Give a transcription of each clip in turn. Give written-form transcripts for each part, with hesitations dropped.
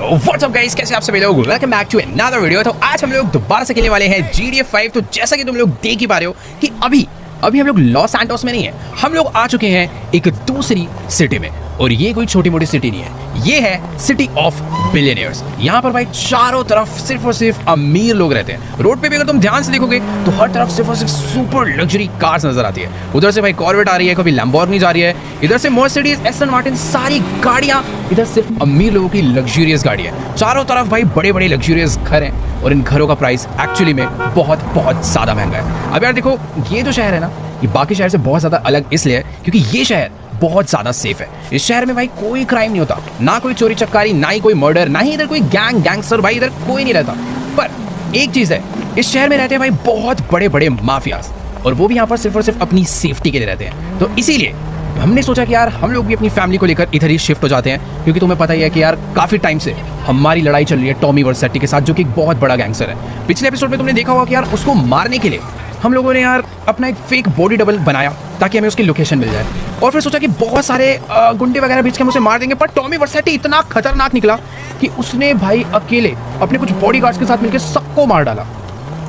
What's up guys, कैसे आप सभी लोग? Welcome back to another video. तो आज हम लोग दोबारा से खेलने वाले हैं GTA 5। तो जैसा कि तुम लोग देख ही पा रहे हो कि अभी हम लोग लॉस सैंटोस में नहीं है, हम लोग आ चुके हैं एक दूसरी सिटी में। और ये कोई छोटी मोटी सिटी नहीं है, ये है सिटी ऑफ बिलियनियर्स। यहाँ पर भाई चारों तरफ सिर्फ और सिर्फ अमीर लोग रहते हैं। रोड पे भी अगर तुम ध्यान से देखोगे तो हर तरफ सिर्फ और सिर्फ सुपर लग्जरी कार्स नजर आती है। उधर से भाई कॉर्वेट आ रही है, कभी लैम्बोर्गिनी जा रही है, इधर से मर्सिडीज, एस्टन मार्टिन, सारी गाड़ियां। इधर सिर्फ अमीर लोगों की लग्जरियस गाड़ी है। चारों तरफ भाई बड़े बड़े लग्जरियस घर हैं और इन घरों का प्राइस एक्चुअली में बहुत बहुत ज्यादा महंगा है। अब यार देखो, ये जो शहर है ना, ये बाकी शहर से बहुत ज्यादा अलग इसलिए है क्योंकि ये शहर बहुत ज्यादा सेफ है। इस शहर में भाई कोई क्राइम नहीं होता, ना कोई चोरी चक्कारी, ना ही कोई मर्डर, ना ही इधर कोई गैंगस्टर, भाई इधर कोई नहीं रहता। पर एक चीज है, इस शहर में रहते हैं भाई बहुत बड़े बड़े माफियाज, और वो भी यहाँ पर सिर्फ और सिर्फ अपनी सेफ्टी के लिए रहते हैं। तो इसीलिए हमने सोचा कि यार हम लोग भी अपनी फैमिली को लेकर इधर ही शिफ्ट हो जाते हैं, क्योंकि तुम्हें पता ही है कि यार काफी टाइम से हमारी लड़ाई चल रही है टॉमी वर्सेटी के साथ, जो कि एक बहुत बड़ा गैंगस्टर है। पिछले एपिसोड में तुमने देखा होगा कि यार उसको मारने के लिए हम लोगों ने यार अपना एक फेक बॉडी डबल बनाया ताकि हमें उसकी लोकेशन मिल जाए, और फिर सोचा कि बहुत सारे गुंडे वगैरह बीच के हम उसे मार देंगे। पर टॉमी वर्सेटी इतना खतरनाक निकला कि उसने भाई अकेले अपने कुछ बॉडीगार्ड्स के साथ मिलकर सबको मार डाला।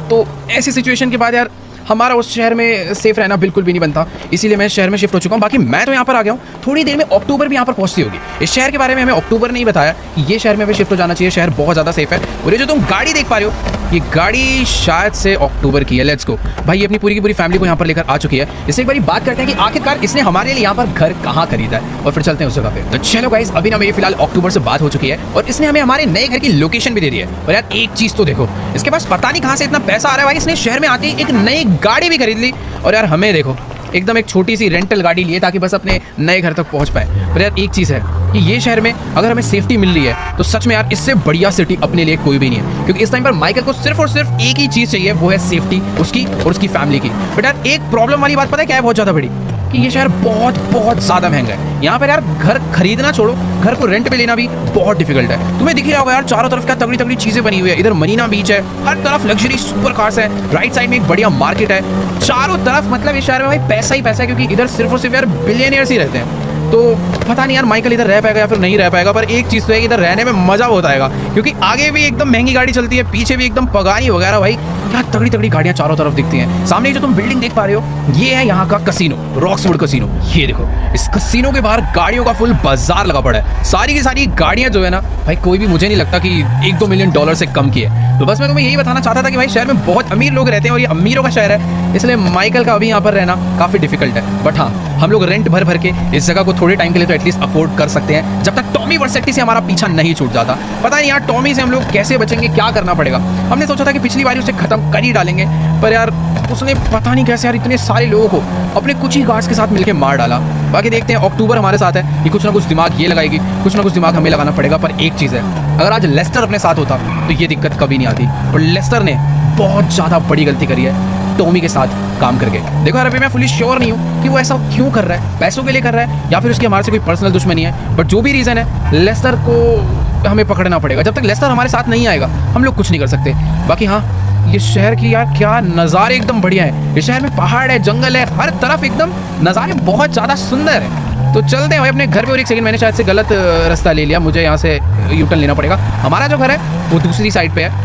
तो ऐसी सिचुएशन के बाद यार हमारा उस शहर में सेफ रहना बिल्कुल भी नहीं बनता, इसीलिए मैं शहर में शिफ्ट हो चुका हूँ। बाकी मैं तो यहाँ पर आ गया हूँ, थोड़ी देर में अक्टूबर भी यहाँ पर पहुँचती होगी। इस शहर के बारे में हमें अक्टूबर ने ही बताया कि ये शहर में भी शिफ्ट हो जाना चाहिए, शहर बहुत ज़्यादा सेफ है। और ये जो तुम गाड़ी देख पा रहे हो, ये गाड़ी शायद से अक्टूबर की है। लेट्स गो भाई, ये अपनी पूरी की पूरी फैमिली को यहाँ पर लेकर आ चुकी है। इससे एक बार बात करते हैं कि आखिरकार इसने हमारे लिए यहाँ पर घर कहाँ खरीदा है, और फिर चलते हैं उस जगह पे। तो चलो गाइस, अभी ना मेरी फिलहाल अक्टूबर से बात हो चुकी है और इसने हमें हमारे नए घर की लोकेशन भी दे दी है। और यार एक चीज तो देखो, इसके पास पता नहीं कहाँ से इतना पैसा आ रहा है भाई, इसने शहर में आते ही एक नई गाड़ी भी खरीद ली। और यार हमें देखो, एकदम एक छोटी सी रेंटल गाड़ी लिए ताकि बस अपने नए घर तक पहुंच पाए। पर यार एक चीज़ है कि ये शहर में अगर हमें सेफ्टी मिल रही है तो सच में यार इससे बढ़िया सिटी अपने लिए कोई भी नहीं है, क्योंकि इस टाइम पर माइकल को सिर्फ और सिर्फ एक ही चीज़ चाहिए, वो है सेफ्टी उसकी और उसकी फैमिली की। बट यार एक प्रॉब्लम वाली बात पता है क्या है बहुत ज़्यादा बड़ी, कि ये शहर बहुत बहुत ज़्यादा महंगा है। यहाँ पर यार घर खरीदना छोड़ो, घर को रेंट पे लेना भी बहुत डिफिकल्ट है। तुम्हें दिख रहा होगा यार चारों तरफ क्या तगड़ी तगड़ी चीज़ें बनी हुई है। इधर मरीना बीच है, हर तरफ लग्जरी सुपर कार्स है, राइट साइड में एक बढ़िया मार्केट है, चारों तरफ मतलब इस शहर में भाई पैसा ही पैसा है, क्योंकि इधर सिर्फ और सिर्फ यार बिलियनियर्स ही रहते हैं। तो पता नहीं यार माइकल इधर रह पाएगा या फिर नहीं रह पाएगा, पर एक चीज़ तो है कि इधर रहने में मजा बहुत आएगा, क्योंकि आगे भी एकदम महंगी गाड़ी चलती है, पीछे भी एकदम पगानी वगैरह, भाई क्या तगड़ी तगड़ी गाड़ियाँ चारों तरफ दिखती हैं। सामने जो तुम बिल्डिंग देख पा रहे हो, ये है यहाँ का कसीनो, रॉक्सवुड कसीनो। ये देखो, इस कसीनो के बाहर गाड़ियों का फुल बाजार लगा पड़ा है। सारी की सारी गाड़ियाँ जो है ना भाई, कोई भी मुझे नहीं लगता कि $1-2 मिलियन से कम की है। तो बस मैं तुम्हें यही बताना चाहता था कि भाई शहर में बहुत अमीर लोग रहते हैं और ये अमीरों का शहर है, इसलिए माइकल का अभी यहाँ पर रहना काफ़ी डिफिकल्ट है। बट हाँ, हम लोग रेंट भर भर के इस जगह को थोड़े टाइम के लिए तो एटलीस्ट अफोर्ड कर सकते हैं, जब तक टॉमी वर्सेटी से हमारा पीछा नहीं छूट जाता। पता नहीं यार टॉमी से हम लोग कैसे बचेंगे, क्या करना पड़ेगा। हमने सोचा था कि पिछली बार उसे खत्म कर ही डालेंगे, पर यार उसने पता नहीं कैसे यार इतने सारे लोगों को अपने कुछ ही गार्ड्स के साथ मिलकर मार डाला। बाकी देखते हैं, अक्टूबर हमारे साथ है कि कुछ ना कुछ दिमाग ये लगाएगी, कुछ ना कुछ दिमाग हमें लगाना पड़ेगा। पर एक चीज़ है, अगर आज लेस्टर अपने साथ होता तो ये दिक्कत कभी नहीं आती, और लेस्टर ने बहुत ज़्यादा बड़ी गलती करी है टॉमी के साथ काम करके। देखो यार, अभी मैं फुली श्योर नहीं हूँ कि वो ऐसा क्यों कर रहा है, पैसों के लिए कर रहा है या फिर उसकी हमारे से कोई पर्सनल दुश्मनी है। बट जो भी रीज़न है, लेस्टर को हमें पकड़ना पड़ेगा। जब तक लेस्टर हमारे साथ नहीं आएगा हम लोग कुछ नहीं कर सकते। बाकी हाँ, ये शहर की यार क्या नज़ारे एकदम बढ़िया है। इस शहर में पहाड़ है, जंगल है, हर तरफ एकदम नज़ारे बहुत ज़्यादा सुंदर है। तो चलते हैं भाई अपने घर पे। और एक सेकंड, मैंने शायद से गलत रास्ता ले लिया, मुझे यहाँ से यू टर्न लेना पड़ेगा। हमारा जो घर है वो दूसरी साइड पे है,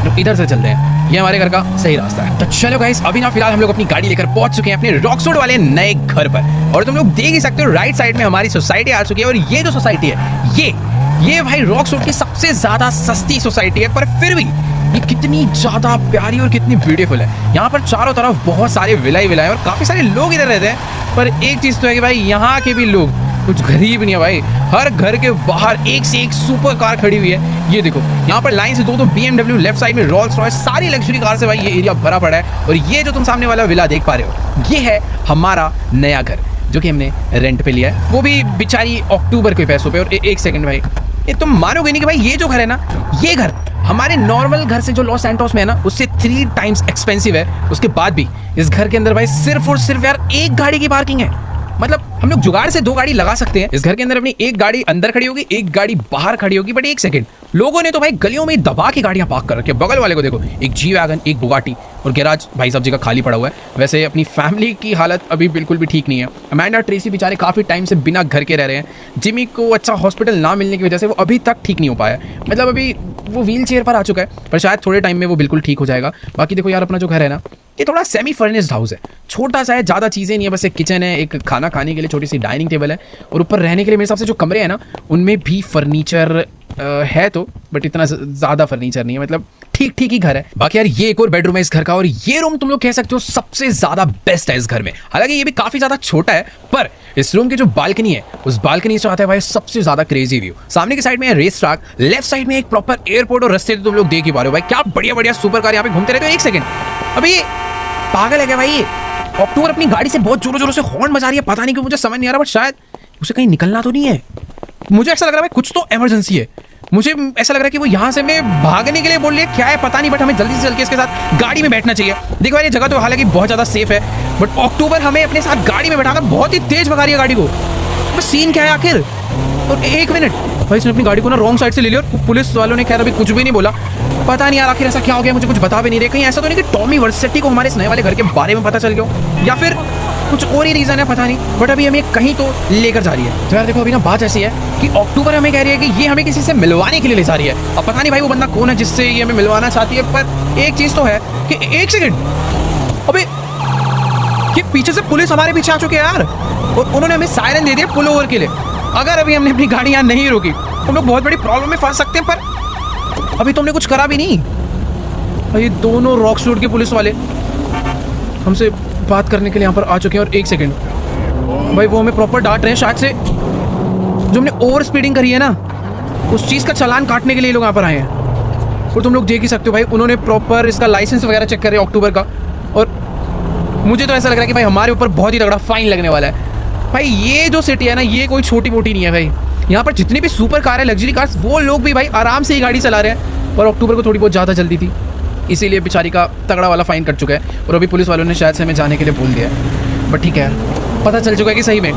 तो इधर से चलते हैं, ये हमारे घर का सही रास्ता है। तो चलो गाइस, अभी ना फिलहाल हम लोग अपनी गाड़ी लेकर पहुंच चुके हैं अपने रॉक्सवुड वाले नए घर पर। और तुम लोग देख ही सकते हो राइट साइड में हमारी सोसाइटी आ चुकी है। और ये जो सोसाइटी है, ये भाई रॉक्सवुड की सबसे ज्यादा सस्ती सोसाइटी है, पर फिर भी ये कितनी ज्यादा प्यारी और कितनी ब्यूटीफुल है। यहाँ पर चारों तरफ बहुत सारे विलाएं और काफी सारे लोग इधर रहते हैं। पर एक चीज तो है कि भाई यहाँ के भी लोग कुछ गरीब नहीं है भाई। हर घर के बाहर एक से एक सुपर कार खड़ी हुई है। ये देखो, यहाँ पर लाइन से दो BMW, लेफ्ट साइड में रोल्स रॉयस, सारी लग्जरी कार से भाई ये एरिया भरा पड़ा है। और ये जो तुम सामने वाला विला देख पा रहे हो, ये है हमारा नया घर, जो कि हमने रेंट पे लिया है, वो भी बेचारी अक्टूबर के पैसों पे। और एक सेकंड भाई, ये तुम मानोगे नहीं कि भाई ये जो घर है ना, ये घर हमारे नॉर्मल घर से जो लॉस सैंटोस में है ना, उससे 3 टाइम्स एक्सपेंसिव है। उसके बाद भी इस घर के अंदर भाई सिर्फ और सिर्फ यार एक गाड़ी की पार्किंग है। मतलब हम लोग जुगाड़ से 2 गाड़ी लगा सकते हैं। इस घर के अंदर अपनी एक गाड़ी अंदर खड़ी होगी, एक गाड़ी बाहर खड़ी होगी। बट एक सेकंड, लोगों ने तो भाई गलियों में दबा के गाड़ियां पार्क कर रखी है। बगल वाले को देखो, एक जी वैगन, एक बुगाटी और गैराज भाई सब जगह खाली पड़ा हुआ है। वैसे अपनी फैमिली की हालत अभी बिल्कुल भी ठीक नहीं है। अमेंडा ट्रेसी बेचारे काफी टाइम से बिना घर के रह रहे हैं। जिमी को अच्छा हॉस्पिटल ना मिलने की वजह से वो अभी तक ठीक नहीं हो पाया, मतलब अभी वो व्हील चेयर पर आ चुका है, पर शायद थोड़े टाइम में वो बिल्कुल ठीक हो जाएगा। बाकी देखो यार, अपना जो घर है ना, ये थोड़ा सेमी फर्निश्ड हाउस है, छोटा सा है, ज़्यादा चीज़ें नहीं है, बस एक किचन है, एक खाना खाने के लिए छोटी सी डाइनिंग टेबल है, और ऊपर रहने के लिए मेरे हिसाब से जो कमरे हैं ना, उनमें भी फर्नीचर है तो, बट इतना ज़्यादा फर्नीचर नहीं है, मतलब ठीक ठीक ही घर है। बाकी यार ये एक और बेडरूम है इस घर का, और ये रूम तुम लोग कह सकते हो सबसे ज़्यादा बेस्ट है इस घर में। हालांकि ये भी काफ़ी ज़्यादा छोटा है, पर इस रूम की जो बालकनी है, उस बालकनी से आता है भाई सबसे ज़्यादा क्रेजी व्यू। सामने की साइड में है रेस ट्रैक, लेफ्ट साइड में एक प्रॉपर एयरपोर्ट, और रास्ते तुम लोग देख ही पा रहे हो भाई, क्या बढ़िया बढ़िया सुपर कार यहाँ पे घूमते रहते हो। एक सेकंड, अभी पागल है क्या भाई? अक्टूबर अपनी गाड़ी से बहुत जोरों जोरों से हॉर्न बजा रही है, पता नहीं क्यों, मुझे समझ नहीं आ रहा, बट शायद उसे कहीं निकलना तो नहीं है। मुझे ऐसा लग रहा है भाई कुछ तो इमरजेंसी है। मुझे ऐसा लग रहा है कि वो यहाँ से मैं भागने के लिए बोल रही है, क्या है पता नहीं, बट हमें जल्दी से जल्दी इसके साथ गाड़ी में बैठना चाहिए। देखो यार, ये जगह तो हालांकि बहुत ज़्यादा सेफ है, बट अक्टूबर हमें अपने साथ गाड़ी में बैठाकर बहुत ही तेज भगा रही है गाड़ी को। बस सीन क्या है आखिर? और एक मिनट भाई, इसने अपनी गाड़ी को ना रॉन्ग साइड से ले लिया, और पुलिस वालों ने खैर अभी कुछ भी नहीं बोला। पता नहीं यार आखिर ऐसा क्या हो गया, मुझे कुछ बता भी नहीं रहे। कहीं ऐसा तो नहीं कि टॉमी वर्सेटी को हमारे इस नए वाले घर के बारे में पता चल गया, या फिर कुछ और ही रीज़न है, पता नहीं। बट अभी हमें कहीं तो लेकर जा रही है। तो यार देखो, अभी ना बात ऐसी है कि अक्टूबर हमें कह रही है कि ये हमें किसी से मिलवाने के लिए ले जा रही है। अब पता नहीं भाई वो बंदा कौन है जिससे ये हमें मिलवाना चाहती है, पर एक चीज़ तो है कि एक सेकेंड, अबे ये पीछे से पुलिस हमारे पीछे आ चुके हैं यार, और उन्होंने हमें सायरन दे दिया पुल ओवर के लिए। अगर अभी हमने अपनी गाड़ी यहाँ नहीं रोकी तो हम लोग बहुत बड़ी प्रॉब्लम में फंस सकते हैं। पर अभी तुमने कुछ करा भी नहीं। ये दोनों रॉक सूट के पुलिस वाले हमसे बात करने के लिए यहाँ पर आ चुके हैं। और एक सेकंड भाई, वो हमें प्रॉपर डांट रहे हैं, शायद से जो हमने ओवर स्पीडिंग करी है ना, उस चीज़ का चालान काटने के लिए लोग यहाँ पर आए हैं। और तुम लोग देख ही सकते हो भाई, उन्होंने प्रॉपर इसका लाइसेंस वगैरह चेक करे अक्टूबर का। और मुझे तो ऐसा लग रहा है कि भाई हमारे ऊपर बहुत ही तगड़ा फाइन लगने वाला है। भाई ये जो सिटी है ना, ये कोई छोटी मोटी नहीं है भाई। यहाँ पर जितनी भी सुपर कार है, लग्जरी कार्स, वो लोग भी भाई आराम से ही गाड़ी चला रहे हैं। और अक्टूबर को थोड़ी बहुत ज़्यादा जल्दी थी, इसीलिए बेचारी का तगड़ा वाला फाइन कट चुका है। और अभी पुलिस वालों ने शायद से हमें जाने के लिए बोल दिया है। बट ठीक है यार, पता चल चुका है कि सही में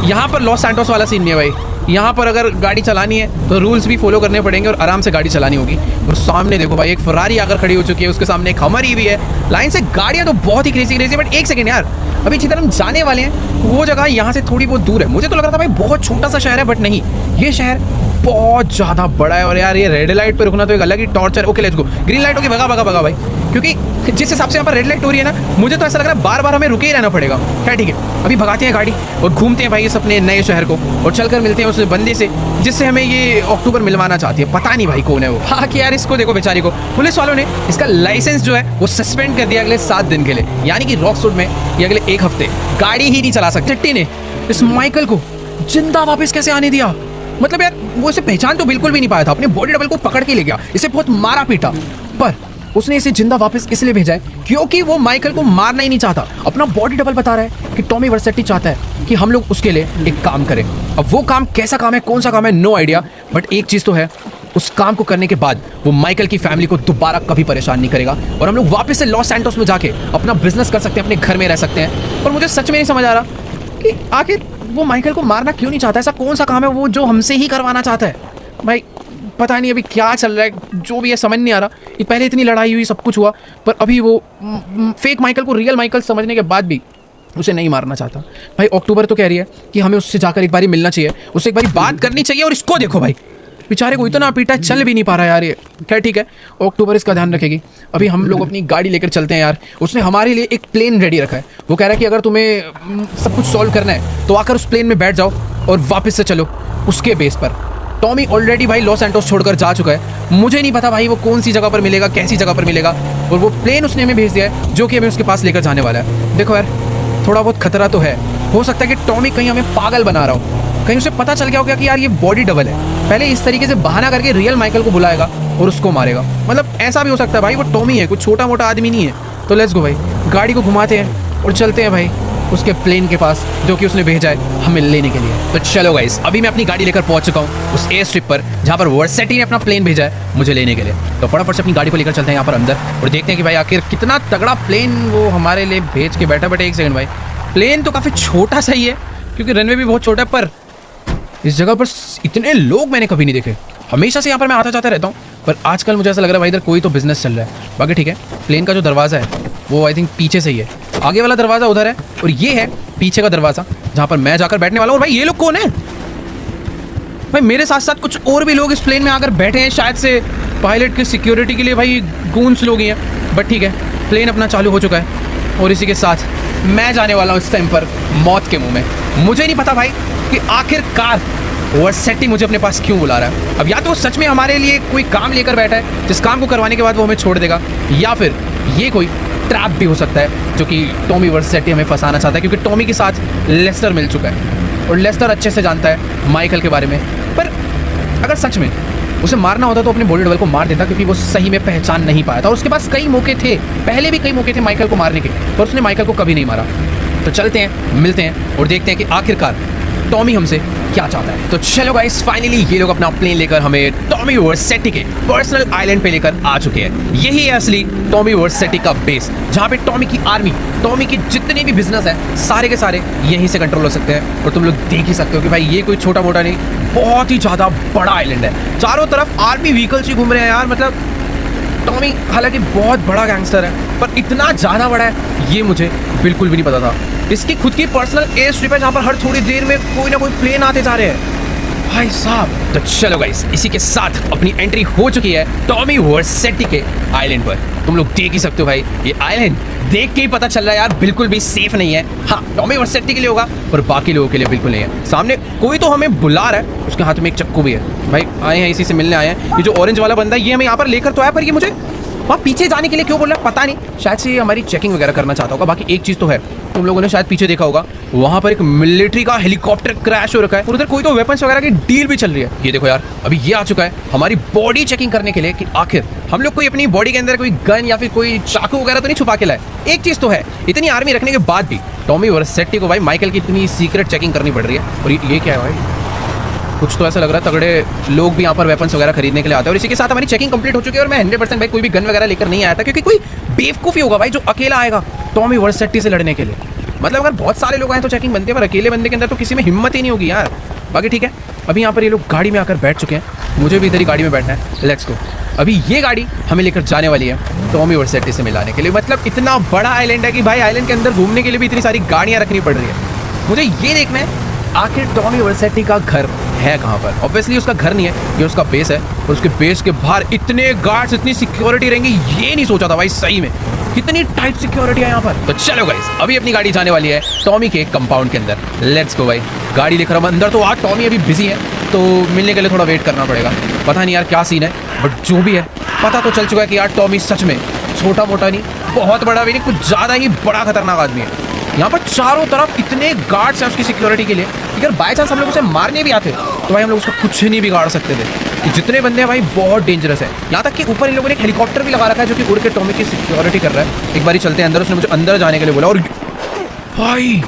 यहाँ पर लॉस सैंटोस वाला सीन नहीं है भाई। यहाँ पर अगर गाड़ी चलानी है तो रूल्स भी फॉलो करने पड़ेंगे और आराम से गाड़ी चलानी होगी। और सामने देखो भाई, एक फरारी आकर खड़ी हो चुकी है, उसके सामने एक हमर भी है। लाइन से गाड़ियाँ तो बहुत ही क्रेजी क्रेजी। बट एक सेकंड यार, अभी जिधर हम जाने वाले हैं वो जगह यहाँ से थोड़ी बहुत दूर है। मुझे तो लग रहा था भाई बहुत छोटा सा शहर है, बट नहीं, ये शहर बहुत ज़्यादा बड़ा है। और यार ये रेड लाइट पे रुकना तो एक अलग ही torture. Okay let's go, green light होगी, भगा भगा भगा भाई, क्योंकि जिस हिसाब से यहाँ पर रेड लाइट हो रही है ना, मुझे तो ऐसा लग रहा है बार बार हमें रुके ही रहना पड़ेगा। क्या ठीक है, अभी भगाते हैं गाड़ी और घूमते हैं भाई इस अपने नए शहर को, और चलकर मिलते हैं उस बंदे से जिससे हमें ये अक्टूबर मिलवाना चाहती है। पता नहीं भाई कौन है वो। हाँ कि यार इसको देखो बेचारी को, पुलिस वालों ने इसका लाइसेंस जो है वो सस्पेंड कर दिया अगले 7 दिन के लिए, यानी कि रॉकसूट में ये अगले 1 हफ्ते गाड़ी ही नहीं चला सकते। चिट्टी ने इस माइकल को जिंदा वापस कैसे आने दिया? मतलब यार वो इसे पहचान तो बिल्कुल भी नहीं पाया था, अपने बॉडी डबल को पकड़ के ले गया, इसे बहुत मारा पीटा, पर उसने इसे जिंदा वापस इसलिए भेजा है क्योंकि वो माइकल को मारना ही नहीं चाहता। अपना बॉडी डबल बता रहा है कि टॉमी वर्सेटी चाहता है कि हम लोग उसके लिए एक काम करें। अब वो काम कैसा काम है, कौन सा काम है, नो आइडिया, बट एक चीज़ तो है, उस काम को करने के बाद वो माइकल की फैमिली को दोबारा कभी परेशान नहीं करेगा और हम लोग वापस से लॉस सैंटोस में जाके अपना बिजनेस कर सकते हैं, अपने घर में रह सकते हैं। और मुझे सच में नहीं समझ आ रहा कि आखिर वो माइकल को मारना क्यों नहीं चाहता। ऐसा कौन सा काम है वो जो हमसे ही करवाना चाहता है? भाई पता नहीं अभी क्या चल रहा है, जो भी है समझ नहीं आ रहा। ये पहले इतनी लड़ाई हुई, सब कुछ हुआ, पर अभी वो फेक माइकल को रियल माइकल समझने के बाद भी उसे नहीं मारना चाहता। भाई अक्टूबर तो कह रही है कि हमें उससे जाकर एक बारी मिलना चाहिए, उससे एक बारी बात करनी चाहिए। और इसको देखो भाई, बेचारे को इतना पीटा, चल भी नहीं पा रहा यार ये। खैर ठीक है, अक्टूबर इसका ध्यान रखेगी। अभी हम लोग अपनी गाड़ी लेकर चलते हैं यार। उसने हमारे लिए एक प्लेन रेडी रखा है। वो कह रहा है कि अगर तुम्हें सब कुछ सॉल्व करना है तो आकर उस प्लेन में बैठ जाओ और वापस से चलो उसके बेस पर। टॉमी ऑलरेडी भाई लॉस सैंटोस छोड़कर जा चुका है। मुझे नहीं पता भाई वो कौन सी जगह पर मिलेगा, कैसी जगह पर मिलेगा, और वो प्लेन उसने हमें भेज दिया है जो कि हमें उसके पास लेकर जाने वाला है। देखो यार, थोड़ा बहुत खतरा तो है, हो सकता है कि टॉमी कहीं हमें पागल बना रहा हो, कहीं उसे पता चल गया हो कि यार ये बॉडी डबल है, पहले इस तरीके से बहाना करके रियल माइकल को बुलाएगा और उसको मारेगा। मतलब ऐसा भी हो सकता है भाई, वो टॉमी है, कुछ छोटा मोटा आदमी नहीं है। तो लेट्स गो भाई, गाड़ी को घुमाते हैं और चलते हैं भाई उसके प्लेन के पास जो कि उसने भेजा है हमें लेने के लिए। तो चलो गाइस, अभी मैं अपनी गाड़ी लेकर पहुंच चुका हूँ उस एयर स्ट्रिप पर जहाँ पर वर्सेटी ने अपना प्लेन भेजा है मुझे लेने के लिए। तो फटाफट से अपनी गाड़ी को लेकर चलते हैं यहाँ पर अंदर और देखते हैं कि भाई आखिर कितना तगड़ा प्लेन वो हमारे लिए भेज के बैठा। बट एक सेकंड भाई, प्लेन तो काफ़ी छोटा सा ही है, क्योंकि रनवे भी बहुत छोटा है, पर इस जगह पर इतने लोग मैंने कभी नहीं देखे। हमेशा से यहाँ पर मैं आता जाता रहता हूँ, पर आजकल मुझे ऐसा लग रहा है भाई इधर कोई तो बिजनेस चल रहा है। बाकी ठीक है, प्लेन का जो दरवाज़ा है वो आई थिंक पीछे से ही है, आगे वाला दरवाज़ा उधर है और ये है पीछे का दरवाज़ा जहाँ पर मैं जाकर बैठने वाला हूँ। और भाई ये लोग कौन है? भाई मेरे साथ साथ कुछ और भी लोग इस प्लेन में आकर बैठे हैं, शायद से पायलट की सिक्योरिटी के लिए भाई गूंस लोग ही हैं। बट ठीक है, प्लेन अपना चालू हो चुका है और इसी के साथ मैं जाने वाला हूँ इस टाइम पर मौत के मुंह में। मुझे नहीं पता भाई कि आखिरकार वर्सेटी मुझे अपने पास क्यों बुला रहा है। अब या तो सच में हमारे लिए कोई काम लेकर बैठा है जिस काम को करवाने के बाद वो हमें छोड़ देगा, या फिर ये कोई ट्रैप भी हो सकता है जो कि टॉमी वर्सेटी हमें फंसाना चाहता है, क्योंकि टॉमी के साथ लेस्टर मिल चुका है और लेस्टर अच्छे से जानता है माइकल के बारे में। पर अगर सच में उसे मारना होता तो अपने बॉडी डबल को मार देता, क्योंकि वो सही में पहचान नहीं पाया था और उसके पास कई मौके थे, पहले भी कई मौके थे माइकल को मारने के, पर उसने माइकल को कभी नहीं मारा। तो चलते हैं, मिलते हैं और देखते हैं कि आखिरकार टॉमी हमसे क्या चाहता है। तो चलो गाइस, फाइनली ये लोग अपना प्लेन लेकर हमें टॉमी वर्सेटी के पर्सनल आइलैंड पे लेकर आ चुके हैं। यही है असली टॉमी वर्सेटी का बेस, जहाँ पे टॉमी की आर्मी, टॉमी की जितने भी बिजनेस है सारे के सारे यहीं से कंट्रोल हो सकते हैं। और तुम लोग देख ही सकते हो कि भाई ये कोई छोटा मोटा नहीं, बहुत ही ज़्यादा बड़ा आइलैंड है। चारों तरफ आर्मी व्हीकल्स ही घूम रहे हैं यार। मतलब टॉमी हालांकि बहुत बड़ा गैंगस्टर है, पर इतना ज़्यादा बड़ा है ये मुझे बिल्कुल भी नहीं पता था। इसकी खुद की पर्सनल एयर स्ट्रिप है जहाँ पर हर थोड़ी देर में कोई ना कोई प्लेन आते जा रहे हैं भाई साहब। तो चलो गाइस, इसी के साथ अपनी एंट्री हो चुकी है टॉमी वर्सेटी के आइलैंड पर। तुम लोग देख ही सकते हो भाई, ये आइलैंड देख के ही पता चल रहा है यार बिल्कुल भी सेफ नहीं है। हाँ, टॉमी वर्सेटी के लिए होगा पर बाकी लोगों के लिए बिल्कुल नहीं है। सामने कोई तो हमें बुला रहा है, उसके हाथ में एक चक्कू भी है। भाई आए हैं, इसी से मिलने आए हैं। ये जो ऑरेंज वाला बंदा है ये हमें यहाँ पर लेकर तो आया, पर ये मुझे वहाँ पीछे जाने के लिए क्यों बोल रहा है पता नहीं। शायद से ये हमारी चेकिंग वगैरह करना चाहता होगा। बाकी एक चीज़ तो है, तुम लोगों ने शायद पीछे देखा होगा, वहाँ पर एक मिलिट्री का हेलीकॉप्टर क्रैश हो रखा है और उधर कोई तो वेपन्स वगैरह की डील भी चल रही है। ये देखो यार, अभी ये आ चुका है हमारी बॉडी चेकिंग करने के लिए कि आखिर हम लोग कोई अपनी बॉडी के अंदर कोई गन या फिर कोई चाकू वगैरह तो नहीं छुपा के लाए। एक चीज़ तो है, इतनी आर्मी रखने के बाद भी टॉमी वर्सेटी को भाई माइकल की इतनी सीक्रेट चेकिंग करनी पड़ रही है। और ये क्या है भाई, कुछ तो ऐसा लग रहा है तगड़े लोग भी यहाँ पर वेपन्स वगैरह खरीदने के लिए आते हैं। और इसी के साथ हमारी चेकिंग कंप्लीट हो चुकी है और मैं 100% भाई कोई भी गन वगैरह लेकर नहीं आया था, क्योंकि कोई बेवकूफ़ी होगा भाई जो अकेला आएगा टॉमी वर्सेटी से लड़ने के लिए। मतलब अगर बहुत सारे लोग आए तो चेकिंग बनती है, पर अकेले बंदे के अंदर तो किसी में हिम्मत ही नहीं होगी यार। बाकी ठीक है, अभी यहाँ पर ये लोग गाड़ी में आकर बैठ चुके हैं, मुझे भी इधर ही गाड़ी में बैठना है। Let's go. अभी ये गाड़ी हमें लेकर जाने वाली है टॉमी वर्सेटी से मिलाने के लिए। मतलब इतना बड़ा आइलैंड है कि भाई आइलैंड के अंदर घूमने के लिए भी इतनी सारी गाड़ियाँ रखनी पड़ रही है। मुझे ये देखना है आखिर टॉमी वर्सेटी का घर है कहाँ पर। ऑब्वियसली उसका घर नहीं है, ये उसका बेस है और उसके बेस के बाहर इतने गार्ड्स, इतनी सिक्योरिटी रहेंगी, ये नहीं सोचा था भाई। सही में कितनी टाइट सिक्योरिटी है यहाँ पर। तो चलो गाइस, अभी अपनी गाड़ी जाने वाली है टॉमी के कंपाउंड के अंदर। लेट्स गो भाई, गाड़ी लेकर हम अंदर। तो आज टॉमी अभी बिजी है तो मिलने के लिए थोड़ा वेट करना पड़ेगा। पता नहीं यार क्या सीन है, बट जो भी है पता तो चल चुका है कि यार टॉमी सच में छोटा मोटा नहीं, बहुत बड़ा भी नहीं, कुछ ज़्यादा ही बड़ा खतरनाक आदमी है। यहाँ पर चारों तरफ इतने गार्ड्स हैं उसकी सिक्योरिटी के लिए, अगर बाय चांस हम लोग उसे मारने भी आते तो भाई हम लोग उसका कुछ नहीं बिगाड़ सकते थे। कि जितने बंदे हैं भाई बहुत डेंजरस है। यहाँ तक कि ऊपर इन लोगों ने एक हेलीकॉप्टर भी लगा रखा है जो कि उड़ के टॉमी की सिक्योरिटी कर रहा है। एक बार ही चलते हैं अंदर, उसने मुझे अंदर जाने के लिए बोला। और भाई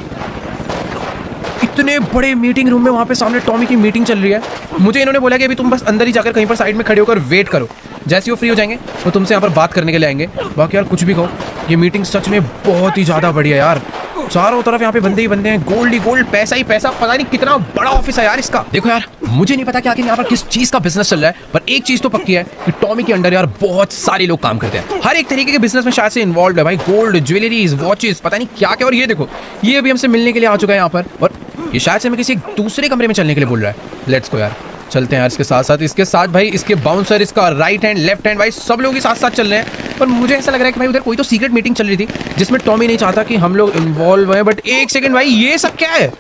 इतने बड़े मीटिंग रूम में वहाँ पे सामने टॉमी की मीटिंग चल रही है। मुझे इन्होंने बोला कि अभी तुम बस अंदर ही जाकर कहीं पर साइड में खड़े होकर वेट करो, जैसे वो फ्री हो जाएंगे तो तुमसे यहाँ पर बात करने के लिए आएंगे। बाकी यार कुछ भी कहो, ये मीटिंग सच में बहुत ही ज़्यादा बढ़िया यार। चारों तरफ यहाँ पे बंदे ही बंदे हैं, गोल्ड ही गोल्ड, पैसा ही पैसा। पता नहीं कितना बड़ा ऑफिस है यार इसका। देखो यार, मुझे नहीं पता कि आखिर यहाँ पर किस चीज़ का बिजनेस चल रहा है, पर एक चीज़ तो पक्की है कि टॉमी के अंडर यार बहुत सारे लोग काम करते हैं। हर एक तरीके के बिजनेस में शायद से इन्वॉल्व है भाई, गोल्ड, ज्वेलरीज, वॉचेस, पता नहीं क्या क्या। और ये देखो, ये अभी हमसे मिलने के लिए आ चुका है यहाँ पर, और ये शायद से हमें किसी दूसरे कमरे में चलने के लिए बोल रहा है। लेट्स गो यार, चलते हैं यार। इसके साथ भाई इसके बाउंसर, इसका राइट हैंड, लेफ्ट हैंड, भाई सब लोग ही साथ साथ चल रहे हैं। पर मुझे ऐसा लग रहा है कि भाई उधर कोई तो सीक्रेट मीटिंग चल रही थी जिसमें टॉमी नहीं चाहता कि हम लोग इन्वॉल्व हैं। बट एक सेकंड भाई, ये सब क्या है?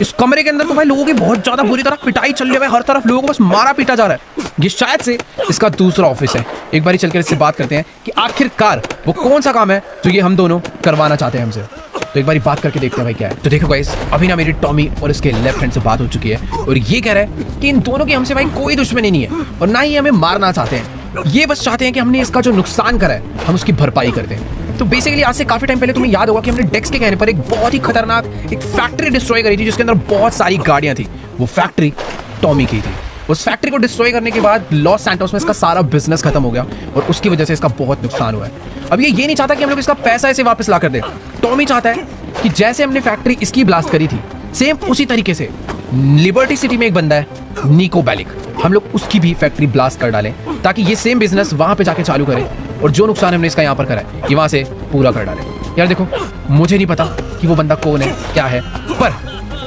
इस कमरे के अंदर तो भाई लोगों की बहुत ज्यादा बुरी तरह पिटाई चल रही है भाई, हर तरफ लोगों को बस मारा पीटा जा रहा है। ये शायद से इसका दूसरा ऑफिस है। एक बार चलकर इससे बात करते हैं कि आखिरकार वो कौन सा काम है जो ये हम दोनों करवाना चाहते हैं हमसे। तो एक बार बात करके देखते हैं भाई क्या है। तो देखो गाइस, अभी ना मेरी टॉमी और इसके लेफ्ट हैंड से बात हो चुकी है और ये कह रहा है कि इन दोनों की हमसे भाई कोई दुश्मनी नहीं है और ना ही हमें मारना चाहते हैं। ये बस चाहते हैं कि हमने इसका जो नुकसान करा है हम उसकी भरपाई कर दें। तो बेसिकली आज से काफी टाइम पहले तुम्हें याद होगा कि हमने डेक्स के कहने पर एक बहुत ही खतरनाक एक फैक्ट्री डिस्ट्रॉय करी थी जिसके अंदर बहुत सारी गाड़ियां थी। वो फैक्ट्री टॉमी की थी। उस फैक्ट्री को डिस्ट्रॉय करने के बाद लॉस सैंटोस में इसका सारा बिजनेस खत्म हो गया और उसकी वजह से इसका बहुत नुकसान हुआ है। अब ये नहीं चाहता कि हम लोग इसका पैसा इसे वापस ला कर दें। टॉमी चाहता है कि जैसे हमने फैक्ट्री इसकी ब्लास्ट करी थी सेम उसी तरीके से लिबर्टी सिटी में एक बंदा है निको बेलिक, हम लोग उसकी भी फैक्ट्री ब्लास्ट कर डालें ताकि ये सेम बिजनेस वहां पे जाके चालू करे और जो नुकसान हमने इसका यहाँ पर करा है ये वहां से पूरा कर डालें। यार देखो, मुझे नहीं पता कि वो बंदा कौन है क्या है, पर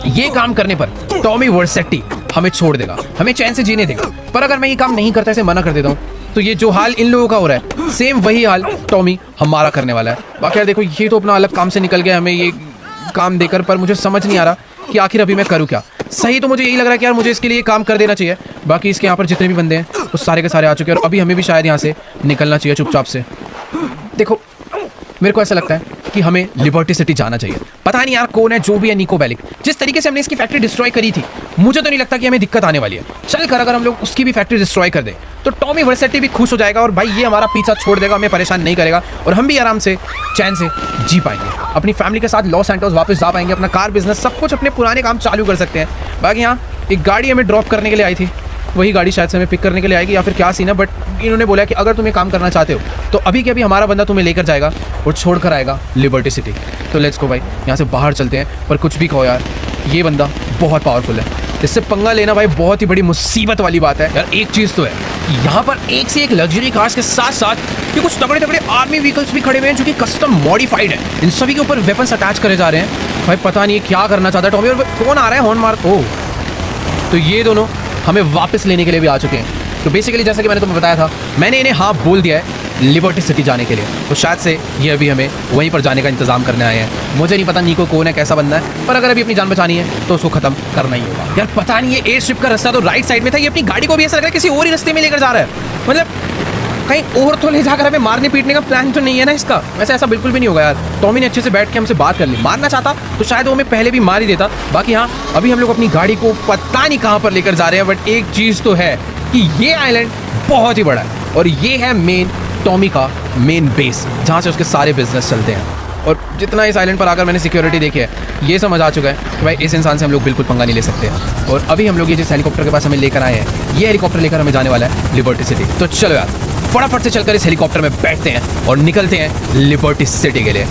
ये काम करने पर टॉमी वर्सेटी हमें छोड़ देगा, हमें चैन से जीने देगा। पर अगर मैं ये काम नहीं करता, इसे मना कर देता हूँ, तो ये जो हाल इन लोगों का हो रहा है सेम वही हाल टॉमी हमारा करने वाला है। बाकी यार देखो, ये तो अपना अलग काम से निकल गया हमें ये काम देकर, पर मुझे समझ नहीं आ रहा कि आखिर अभी मैं करूँ क्या। सही तो मुझे यही लग रहा है कि यार मुझे इसके लिए काम कर देना चाहिए। बाकी इसके यहाँ पर जितने भी बंदे हैं वो सारे के सारे आ चुके हैं और अभी हमें भी शायद यहाँ से निकलना चाहिए चुपचाप से। देखो, मेरे को ऐसा लगता है कि हमें लिबर्टी सिटी जाना चाहिए। पता नहीं यार कौन है जो भी है निको बेलिक, जिस तरीके से हमने इसकी फैक्ट्री डिस्ट्रॉय करी थी, मुझे तो नहीं लगता कि हमें दिक्कत आने वाली है। चल कर अगर हम लोग उसकी भी फैक्ट्री डिस्ट्रॉय कर दे तो टॉमी वर्सेटी भी खुश हो जाएगा और भाई ये हमारा पीछा छोड़ देगा, हमें परेशान नहीं करेगा और हम भी आराम से चैन से जी पाएंगे, अपनी फैमिली के साथ लॉस सैंटोस वापस जा पाएंगे, अपना कार बिजनेस सब कुछ अपने पुराने काम चालू कर सकते हैं। बाकी यहाँ एक गाड़ी हमें ड्रॉप करने के लिए आई थी, वही गाड़ी शायद से हमें पिक करने के लिए आएगी या फिर क्या सीन है, बट इन्होंने बोला कि अगर तुम ये काम करना चाहते हो तो अभी के अभी हमारा बंदा तुम्हें लेकर जाएगा और छोड़ कर आएगा लिबर्टी सिटी। तो लेट्स गो भाई, यहाँ से बाहर चलते हैं। पर कुछ भी कहो यार, ये बंदा बहुत पावरफुल है, इससे पंगा लेना भाई बहुत ही बड़ी मुसीबत वाली बात है। यार एक चीज़ तो है, यहाँ पर एक से एक लग्जरी कार्स के साथ साथ ये कुछ तगड़े तगड़े आर्मी व्हीकल्स भी खड़े हुए हैं जो कि कस्टम मॉडिफाइड है। इन सभी के ऊपर वेपन्स अटैच करे जा रहे हैं। भाई पता नहीं क्या करना चाहता है टॉमी, और कौन आ रहा है हॉर्न मार। ओ, तो ये दोनों हमें वापस लेने के लिए भी आ चुके हैं। तो बेसिकली जैसा कि मैंने तुम्हें बताया था, मैंने इन्हें हाँ बोल दिया है लिबर्टी सिटी जाने के लिए, तो शायद से ये अभी हमें वहीं पर जाने का इंतजाम करने आए हैं। मुझे नहीं पता निको कौन है, कैसा बंदा है, पर अगर अभी अपनी जान बचानी है तो उसको खत्म करना ही होगा। यार पता नहीं, ये एयर स्ट्रिप का रास्ता तो राइट साइड में था, ये अपनी गाड़ी को भी ऐसा लग रहा है किसी और ही रास्ते में लेकर जा रहा है। मतलब कहीं और तो ले जाकर हमें मारने पीटने का प्लान तो नहीं है ना इसका। वैसे ऐसा बिल्कुल भी नहीं होगा यार, टॉमी ने अच्छे से बैठ के हमसे बात कर ली। मारना चाहता तो शायद वो हमें पहले भी मार ही देता। बाकी हाँ, अभी हम लोग अपनी गाड़ी को पता नहीं कहाँ पर लेकर जा रहे हैं, बट एक चीज़ तो है कि ये आइलैंड बहुत ही बड़ा है और ये है मेन टॉमी का मेन बेस, जहाँ से उसके सारे बिजनेस चलते हैं। और जितना इस आइलैंड पर आकर मैंने सिक्योरिटी देखी है, ये समझ आ चुका है कि भाई इस इंसान से हम लोग बिल्कुल पंगा नहीं ले सकते। और अभी हम लोग ये जिस हेलीकॉप्टर के पास हमें लेकर आए हैं, ये हेलीकॉप्टर लेकर हमें जाने वाला है लिबर्टी सिटी। तो चलो यार फटाफट से चलकर इस हेलीकॉप्टर में बैठते हैं और निकलते हैं लिबर्टी सिटी के लिए।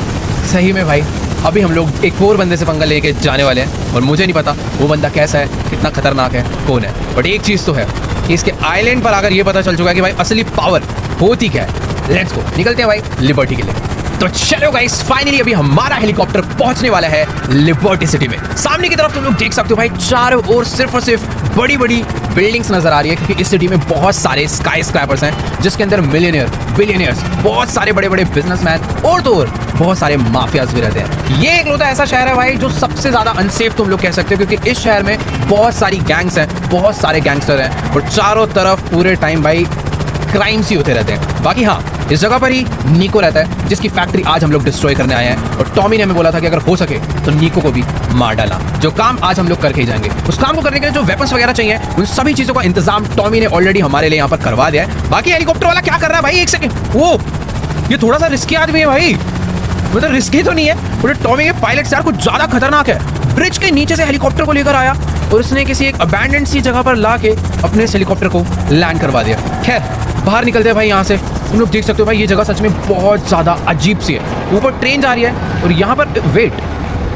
सही में भाई, अभी हम लोग एक और बंदे से पंगा लेके जाने वाले हैं और मुझे नहीं पता वो बंदा कैसा है, कितना खतरनाक है, कौन है, बट एक चीज़ तो है कि इसके आइलैंड पर आकर ये पता चल चुका है कि भाई असली पावर होती क्या है। लेट्स गो, निकलते हैं भाई लिबर्टी के लिए। तो चलो गाइस, फाइनली अभी हमारा हेलीकॉप्टर पहुंचने वाला है लिबर्टी सिटी में। सामने की तरफ तुम लोग देख सकते हो भाई, चारों ओर सिर्फ और सिर्फ बड़ी बड़ी बिल्डिंग्स नजर आ रही है, क्योंकि इस सिटी में बहुत सारे स्काई स्क्रैपर्स हैं जिसके अंदर मिलियनियर, बिलियनियर्स, बहुत सारे बड़े बड़े बिजनेसमैन और तो और बहुत सारे माफियाज भी रहते हैं। ये एक लौता ऐसा शहर है भाई जो सबसे ज्यादा अनसेफ तुम लोग कह सकते हो, क्योंकि इस शहर में बहुत सारी गैंग्स हैं, बहुत सारे गैंगस्टर हैं और चारों तरफ पूरे टाइम भाई क्राइम्स ही होते रहते हैं। बाकी हाँ, इस जगह पर ही निको रहता है जिसकी फैक्ट्री आज हम लोग डिस्ट्रॉय करने आए हैं, और टॉमी ने हमें बोला था कि अगर हो सके तो निको को भी मार डाला। जो काम आज हम लोग करके ही जाएंगे, उस काम को करने के लिए जो वेपन्स वगैरह चाहिए, उन सभी चीजों का इंतजाम टॉमी ने ऑलरेडी हमारे लिए यहाँ पर करवा दिया है। बाकी हेलीकॉप्टर वाला क्या कर रहा है भाई, एक सेकंड, वो ये थोड़ा सा रिस्की आदमी है भाई, मतलब रिस्की तो नहीं है, पूरे टॉमी के पायलट यार कुछ ज्यादा खतरनाक है। ब्रिज के नीचे से हेलीकॉप्टर को लेकर आया और उसने किसी एक अबैंडन्ड सी जगह पर ला के अपने इस हेलीकॉप्टर को लैंड करवा दिया। खैर बाहर निकलते हैं भाई यहाँ से। तुम लोग देख सकते हो भाई, ये जगह सच में बहुत ज़्यादा अजीब सी है। ऊपर ट्रेन जा रही है और यहाँ पर वेट,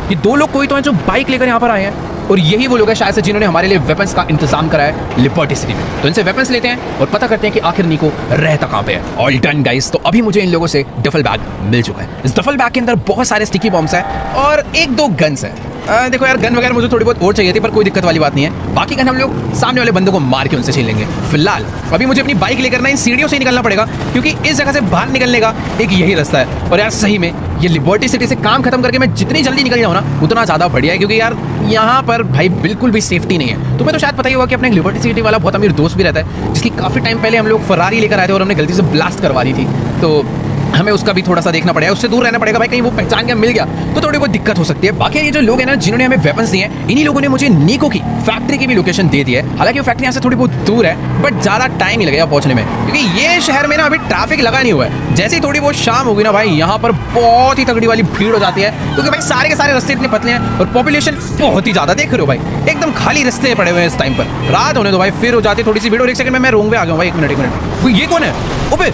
ये दो लोग कोई तो हैं जो बाइक लेकर यहाँ पर आए हैं, और यही वो लोग हैं शायद से जिन्होंने हमारे लिए वेपन्स का इंतजाम करा है लिबर्टी सिटी में। तो इनसे वेपन्स लेते हैं और पता करते हैं कि आखिर निको रहता कहाँ पे है। ऑल डन गाइस, तो अभी मुझे इन लोगों से डफल बैग मिल चुका है। इस डफल बैग के अंदर बहुत सारे स्टिकी बॉम्ब्स हैं और एक दो गन्स हैं। देखो यार, गन वगैरह मुझे थोड़ी बहुत और चाहिए थी, पर कोई दिक्कत वाली बात नहीं है। बाकी गन हम लोग सामने वाले बंदों को मार के उनसे छीन लेंगे। फिलहाल अभी मुझे अपनी बाइक लेकर ना इन सीढ़ियों से निकलना पड़ेगा, क्योंकि इस जगह से बाहर निकलने का एक यही रास्ता है। और यार सही में ये लिबर्टी सिटी से काम खत्म करके मैं जितनी जल्दी निकल जाऊँ ना, उतना ज़्यादा बढ़िया है, क्योंकि यार यहाँ पर भाई बिल्कुल भी सेफ्टी नहीं है। तुम्हें तो शायद पता ही होगा कि अपने लिबर्टी सिटी वाला बहुत अमीर दोस्त भी रहता है, जिसकी काफ़ी टाइम पहले हम लोग फरारी लेकर आए थे और हमने गलती से ब्लास्ट करवा दी थी। तो हमें उसका भी थोड़ा सा देखना पड़ेगा, उससे दूर रहना पड़ेगा भाई, कहीं वो पहचान के मिल गया तो थोड़ी बहुत दिक्कत हो सकती है। बाकी ये जो लोग हैं ना जिन्होंने हमें वेपन्स दिए हैं, इन्हीं लोगों ने मुझे निको की फैक्ट्री की भी लोकेशन दे दी है। हालांकि वो फैक्ट्री यहाँ से थोड़ी बहुत दूर है, बट ज़्यादा टाइम ही लगेगा पहुंचने में, क्योंकि ये शहर में ना अभी ट्रैफिक लगा नहीं हुआ है। जैसे ही थोड़ी बहुत शाम होगी ना भाई, यहाँ पर बहुत ही तगड़ी वाली भीड़ हो जाती है, क्योंकि भाई सारे के सारे रास्ते इतने पतले हैं और पॉपुलेशन बहुत ही ज़्यादा। देख रहे हो भाई, एकदम खाली रास्ते पड़े हुए हैं इस टाइम पर। रात होने दो भाई, फिर हो जाती है थोड़ी सी भीड़। और एक सेकंड में मैं रोंग पे आ गया भाई, एक मिनट। ये कौन है? ओबे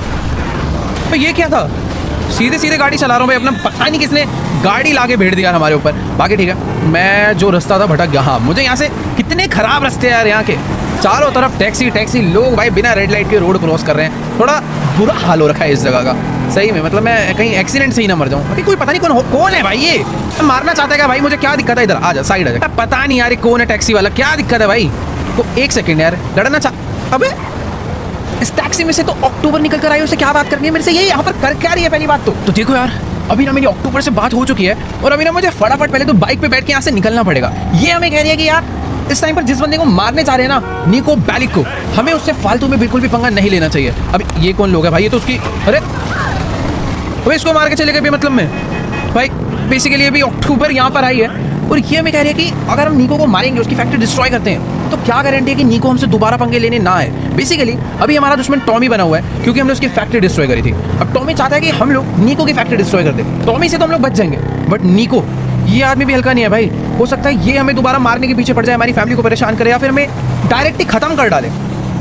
ये क्या था? सीधे सीधे गाड़ी चला रहा हूँ भाई अपना, पता नहीं किसने गाड़ी लाके भेड़ दिया हमारे ऊपर। बाकी ठीक है, मैं जो रास्ता था भटक गया। हाँ, मुझे यहाँ से कितने खराब रास्ते यार, यहाँ के चारों तरफ टैक्सी टैक्सी, लोग भाई बिना रेड लाइट के रोड क्रॉस कर रहे हैं। थोड़ा बुरा हाल हो रखा है इस जगह का सही में, मतलब मैं कहीं एक्सीडेंट से ही ना मर जाऊँ। अभी कोई पता नहीं कौन है भाई, ये मारना चाहता है क्या भाई? मुझे क्या दिक्कत है? इधर आ जा, साइड आ जा। पता नहीं यार ये कौन है टैक्सी वाला, क्या दिक्कत है भाई? तो एक सेकंड यार, लड़ना चाह, अबे इस टैक्सी में से तो अक्टूबर निकल कर आई, उसे क्या बात करनी है मेरे से? ये यहाँ पर कर क्या रही है पहली बात तो देखो यार, अभी ना मेरी अक्टूबर से बात हो चुकी है और अभी ना मुझे फटाफट पहले तो बाइक पे बैठ के यहाँ से निकलना पड़ेगा। ये हमें कह रही है कि यार इस टाइम पर जिस बंदे को मारने जा रहे हैं ना, निको बेलिक को, हमें उससे फालतू में बिल्कुल भी पंगा नहीं लेना चाहिए। अब ये कौन लोग है भाई? ये तो उसकी, अरे अबे इसको मार के चले गए मतलब में भाई। बेसिकली अभी अक्टूबर यहाँ पर आई है और ये हमें कह रही है कि अगर हम निको को मारेंगे, उसकी फैक्ट्री डिस्ट्रॉय करते हैं, तो क्या गारंटी है कि निको हमसे दोबारा पंगे लेने ना आए। बेसिकली अभी हमारा दुश्मन टॉमी बना हुआ है क्योंकि हमने उसकी फैक्ट्री डिस्ट्रॉय करी थी। अब टॉमी चाहता है कि हम लोग निको की फैक्ट्री डिस्ट्रॉय कर दें। टॉमी से तो हम लोग बच जाएंगे, बट निको, ये आदमी भी हल्का नहीं है भाई। हो सकता है ये हमें दोबारा मारने के पीछे पड़ जाए, हमारी फैमिली को परेशान करे या फिर हमें डायरेक्ट ही खत्म कर डाले।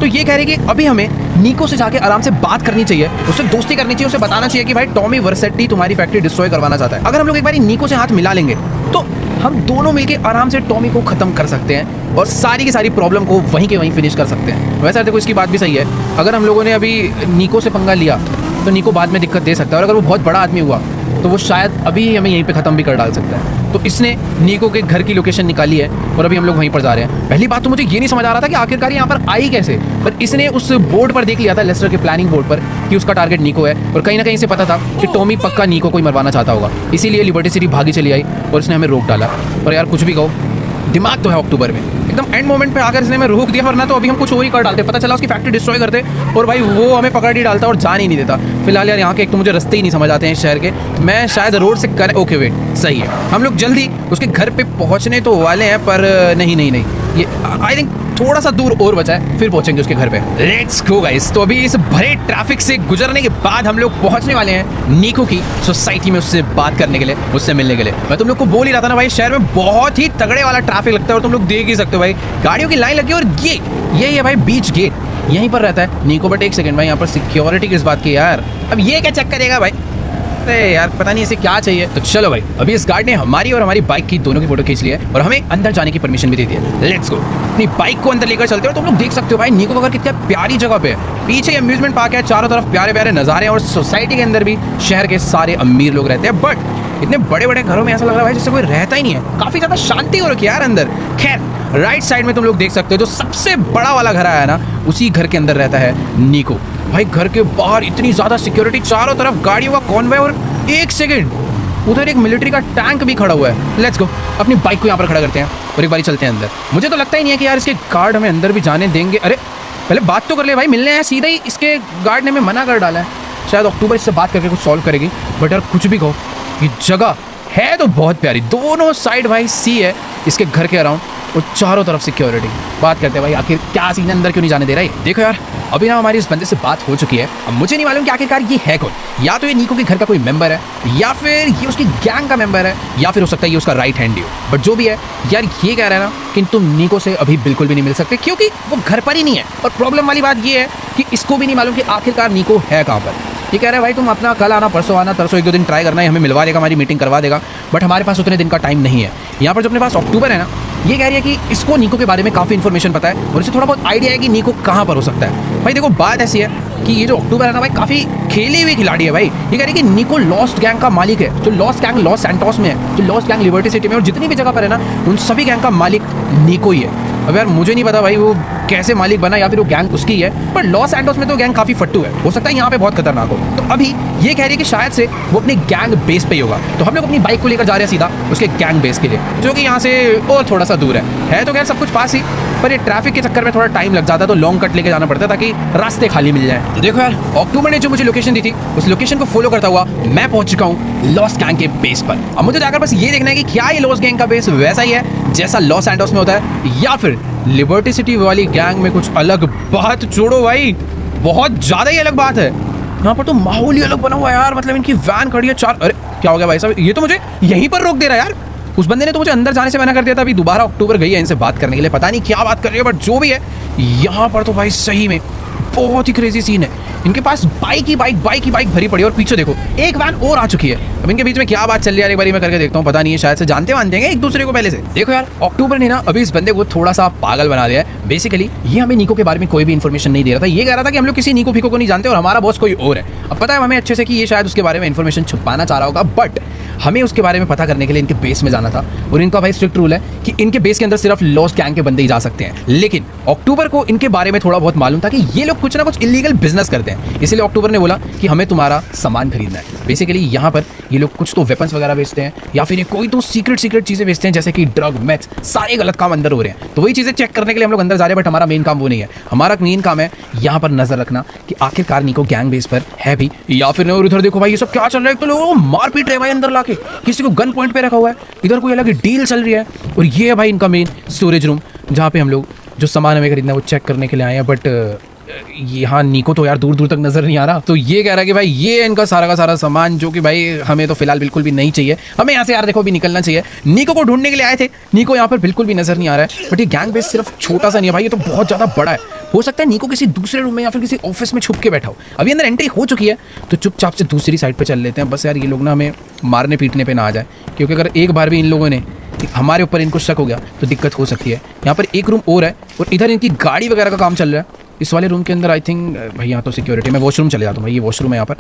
तो ये कह रही है कि अभी हमें निको से जाके आराम से बात करनी चाहिए, उससे दोस्ती करनी चाहिए, उसे बताना चाहिए कि भाई टॉमी वर्सेटी तुम्हारी फैक्ट्री डिस्ट्रॉय करवाना चाहता है। अगर हम लोग एक बार निको से हाथ मिला लेंगे तो हम दोनों मिलके आराम से टॉमी को खत्म कर सकते हैं और सारी की सारी प्रॉब्लम को वहीं के वहीं फिनिश कर सकते हैं। वैसे देखो इसकी बात भी सही है, अगर हम लोगों ने अभी निको से पंगा लिया तो निको बाद में दिक्कत दे सकता है और अगर वो बहुत बड़ा आदमी हुआ तो वो शायद अभी हमें यहीं पे ख़त्म भी कर डाल सकता है। तो इसने निको के घर की लोकेशन निकाली है और अभी हम लोग वहीं पर जा रहे हैं। पहली बात तो मुझे ये नहीं समझ आ रहा था कि आखिरकार यहाँ पर आई कैसे, पर इसने उस बोर्ड पर देख लिया था, लेस्टर के प्लानिंग बोर्ड पर, कि उसका टारगेट निको है और कहीं ना कहीं से पता था कि टॉमी पक्का निको को ही मरवाना चाहता होगा। इसीलिए लिबर्टी सिटी भागी चली आई और इसने हमें रोक डाला। और यार कुछ भी कहो, दिमाग तो है अक्टूबर में, एकदम एंड मोमेंट पे आकर इसने हमें रोक दिया, वरना तो अभी हम कुछ और ही कर डालते। पता चला उसकी फैक्ट्री डिस्ट्रॉय करते और भाई वो हमें पकड़ ही डालता और जान ही नहीं देता। फिलहाल यार यहाँ के एक तो मुझे रास्ते ही नहीं समझ आते हैं इस शहर के, मैं शायद रोड से कर, ओके वेट सही है, हम लोग जल्दी उसके घर पे पहुँचने तो वाले हैं, पर नहीं नहीं नहीं, ये आई थिंक थोड़ा सा दूर और बचा है, फिर पहुंचेंगे उसके घर पे। Let's go guys. तो अभी इस भरे ट्रैफिक से गुजरने के बाद हम लोग पहुंचने वाले हैं निको की सोसाइटी में, उससे बात करने के लिए, उससे मिलने के लिए। मैं तुम लोग को बोल ही रहा था ना भाई, शहर में बहुत ही तगड़े वाला ट्रैफिक लगता है और तुम लोग देख ही सकते हो भाई, गाड़ियों की लाइन लगी है। और ये है भाई बीच गेट, यहीं पर रहता है निको। बट एक सेकंड भाई, यहाँ पर सिक्योरिटी किस बात की यार? अब ये क्या चेक करेगा भाई? अरे यार पता नहीं इसे क्या चाहिए। तो चलो भाई, अभी इस गार्ड ने हमारी और हमारी बाइक की दोनों की फोटो खींच ली है और हमें अंदर जाने की परमिशन भी दे दी है। Let's go. अपनी बाइक को अंदर लेकर चलते हो। तुम लोग देख सकते हो भाई निको का घर कितनी प्यारी जगह पे है, पीछे अम्यूजमेंट पार्क है, चारों तरफ प्यारे प्यारे नज़ारे हैं और सोसाइटी के अंदर भी शहर के सारे अमीर लोग रहते हैं। बट इतने बड़े बड़े घरों में ऐसा लग रहा है भाई जैसे कोई रहता ही नहीं है, काफी ज्यादा शांति हो रखी है यार अंदर। खैर राइट साइड में तुम लोग देख सकते हो जो सबसे बड़ा वाला घर आया ना, उसी घर के अंदर रहता है निको। भाई घर के बाहर इतनी ज्यादा सिक्योरिटी, चारों तरफ गाड़ियों का कॉन्वॉय और एक सेकंड उधर एक मिलिट्री का टैंक भी खड़ा हुआ है। लेट्स गो, अपनी बाइक को यहाँ पर खड़ा करते हैं और एक बारी चलते हैं अंदर। मुझे तो लगता ही नहीं है कि यार इसके गार्ड हमें अंदर भी जाने देंगे। अरे पहले बात तो कर ले भाई, मिलने आया सीधा ही इसके गार्ड ने हमें मना कर डाला है। शायद अक्टूबर इससे बात करके कुछ सॉल्व करेगी, बट यार कुछ भी कहो, ये जगह है तो बहुत प्यारी। दोनों साइड भाई सी है इसके घर के अराउंड और चारों तरफ सिक्योरिटी। बात करते हैं भाई आखिर क्या सीन अंदर क्यों नहीं जाने दे रहा है। देखो यार अभी ना हमारी इस बंदे से बात हो चुकी है। अब मुझे नहीं मालूम कि आखिरकार ये है कौन, या तो ये निको के घर का कोई मेंबर है, या फिर ये उसकी गैंग का मेंबर है, या फिर हो सकता है ये उसका राइट हैंड ही हो। बट जो भी है यार, ये कह रहा है ना कि तुम निको से अभी बिल्कुल भी नहीं मिल सकते क्योंकि वो घर पर ही नहीं है। और प्रॉब्लम वाली बात ये है कि इसको भी नहीं मालूम कि आखिरकार निको है कहाँ पर। ये कह रहा है भाई तुम अपना कल आना, परसों आना, तरसों एक दो दिन ट्राई करना है, हमें मिलवा देगा, हमारी मीटिंग करवा देगा। बट हमारे पास उतने दिन का टाइम नहीं है। यहाँ पर जो अपने पास अक्टूबर है ना, ये कह रही है कि इसको निको के बारे में काफ़ी इन्फॉर्मेशन पता है और इसे थोड़ा बहुत आइडिया है कि निको कहाँ पर हो सकता है। भाई देखो बात ऐसी है कि ये जो अक्टूबर है ना भाई, काफ़ी खेली हुई खिलाड़ी है भाई। ये कह रही है कि निको लॉस्ट गैंग का मालिक है, जो लॉस्ट गैंग लॉस सैंटोस में है, जो लॉस्ट गैंग लिबर्टी सिटी में और जितनी भी जगह पर है ना, उन सभी गैंग का मालिक निको ही है। अब यार मुझे नहीं पता भाई वो कैसे मालिक बना या फिर वो गैंग उसकी है, पर लॉस सैंटोस में तो गैंग काफ़ी फट्टू है, हो सकता है यहाँ पे बहुत खतरनाक हो। तो अभी ये कह रही है कि शायद से वो अपने गैंग बेस पे ही होगा। तो हम लोग अपनी बाइक को लेकर जा रहे हैं सीधा उसके गैंग बेस के लिए, जो कि यहाँ से और थोड़ा सा दूर है तो खैर सब कुछ पास ही, पर ये ट्रैफिक के चक्कर में थोड़ा टाइम लग जाता है, तो लॉन्ग कट लेके जाना पड़ता है ताकि रास्ते खाली मिल जाए। देखो यार अक्टूबर ने जो मुझे लोकेशन दी थी, उस लोकेशन को फॉलो करता हुआ मैं पहुंच चुका हूँ लॉस गैंग के बेस पर। अब मुझे जाकर बस ये देखना है कि क्या ये लॉस गैंग का बेस वैसा ही है जैसा लॉस सैंटोस में होता है, या फिर लिबर्टी सिटी वाली गैंग में कुछ अलग बात। छोड़ो भाई, बहुत ज़्यादा ही अलग बात है। यहाँ पर तो माहौल ही अलग बना हुआ है यार, मतलब इनकी वैन खड़ी है चार। अरे क्या हो गया भाई साहब, ये तो मुझे यहीं पर रोक दे रहा है यार। उस बंदे ने तो मुझे अंदर जाने से मना कर दिया था, अभी दोबारा अक्टूबर गई है इनसे बात करने के लिए, पता नहीं क्या बात कर रही है, बट जो भी है यहाँ पर तो भाई सही में बहुत ही क्रेजी सीन है। इनके पास बाइक ही बाइक भरी पड़ी है और पीछे देखो एक वैन और आ चुकी है। अब इनके बीच में क्या बात चल रही है एक बारी मैं करके देखता हूँ, पता नहीं है, शायद से जानते मानते हैं एक दूसरे को पहले से। देखो यार अक्टूबर ने ना अभी इस बंदे को थोड़ा सा पागल बना दिया है। बेसिकली ये हमें निको के बारे में कोई भी इन्फॉर्मेशन नहीं दे रहा था, ये कह रहा था कि हम लोग किसी निको फिको को नहीं जानते और हमारा बॉस कोई और है। अब पता है हमें अच्छे से कि ये शायद उसके बारे में इन्फॉर्मेशन छुपाना चाह रहा होगा, बट हमें उसके बारे में पता करने के लिए इनके बेस में जाना था और इनका भाई स्ट्रिक्ट रूल है कि इनके बेस के अंदर सिर्फ लॉस्ट गैंग के बंदे ही जा सकते हैं। लेकिन अक्टूबर को इनके बारे में थोड़ा बहुत मालूम था कि ये लोग कुछ ना कुछ इलीगल बिजनेस करते हैं, इसलिए अक्टूबर ने बोला कि हमें तुम्हारा सामान खरीदना है। बेसिकली यहाँ पर ये लोग कुछ तो वेपन्स वगैरह बेचते हैं या फिर ये कोई तो सीक्रेट चीजें बेचते हैं, जैसे कि ड्रग मैथ सारे गलत काम अंदर हो रहे हैं। तो वही चीजें चेक करने के लिए हम लोग अंदर जा रहे हैं, बट हमारा मेन काम वो नहीं है। हमारा मेन काम है यहाँ पर नजर रखना कि आखिरकार निको गैंग बेस पर है भी या फिर नहीं। और उधर देखो भाई ये सब क्या चल रहा है, तो लोगों को मार पीट रहे भाई अंदर लाके, किसी को गन पॉइंट पे रखा हुआ है, इधर कोई अलग डील चल रही है। और ये है भाई इनका मेन स्टोरेज रूम, जहाँ पे हम लोग जो सामान हमें खरीदना है वो चेक करने के लिए आए हैं। बट यहाँ निको तो यार दूर दूर तक नजर नहीं आ रहा, तो ये कह रहा है कि भाई ये इनका सारा का सारा सामान, जो कि भाई हमें तो फिलहाल बिल्कुल भी नहीं चाहिए, हमें यहाँ से यार देखो भी निकलना चाहिए। निको को ढूंढने के लिए आए थे, निको यहाँ पर बिल्कुल भी नजर नहीं आ रहा है। बट ये गैंग बेस सिर्फ छोटा सा नहीं है भाई, ये तो बहुत ज्यादा बड़ा है। हो सकता है निको किसी दूसरे रूम में या फिर किसी ऑफिस में छुप के बैठा हो। अभी अंदर एंट्री हो चुकी है, तो चुपचाप से दूसरी साइड पे चल लेते हैं। बस यार ये लोग ना हमें मारने पीटने पे ना आ जाए, क्योंकि अगर एक बार भी इन लोगों ने हमारे ऊपर इनको शक हो गया तो दिक्कत हो सकती है। यहाँ पर एक रूम और है और इधर इनकी गाड़ी वगैरह का काम चल रहा है। इस वाले रूम के अंदर आई थिंक भाई यहाँ तो सिक्योरिटी, मैं वॉशरूम चले जाता हूँ भाई, ये वॉशरूम है, यहाँ पर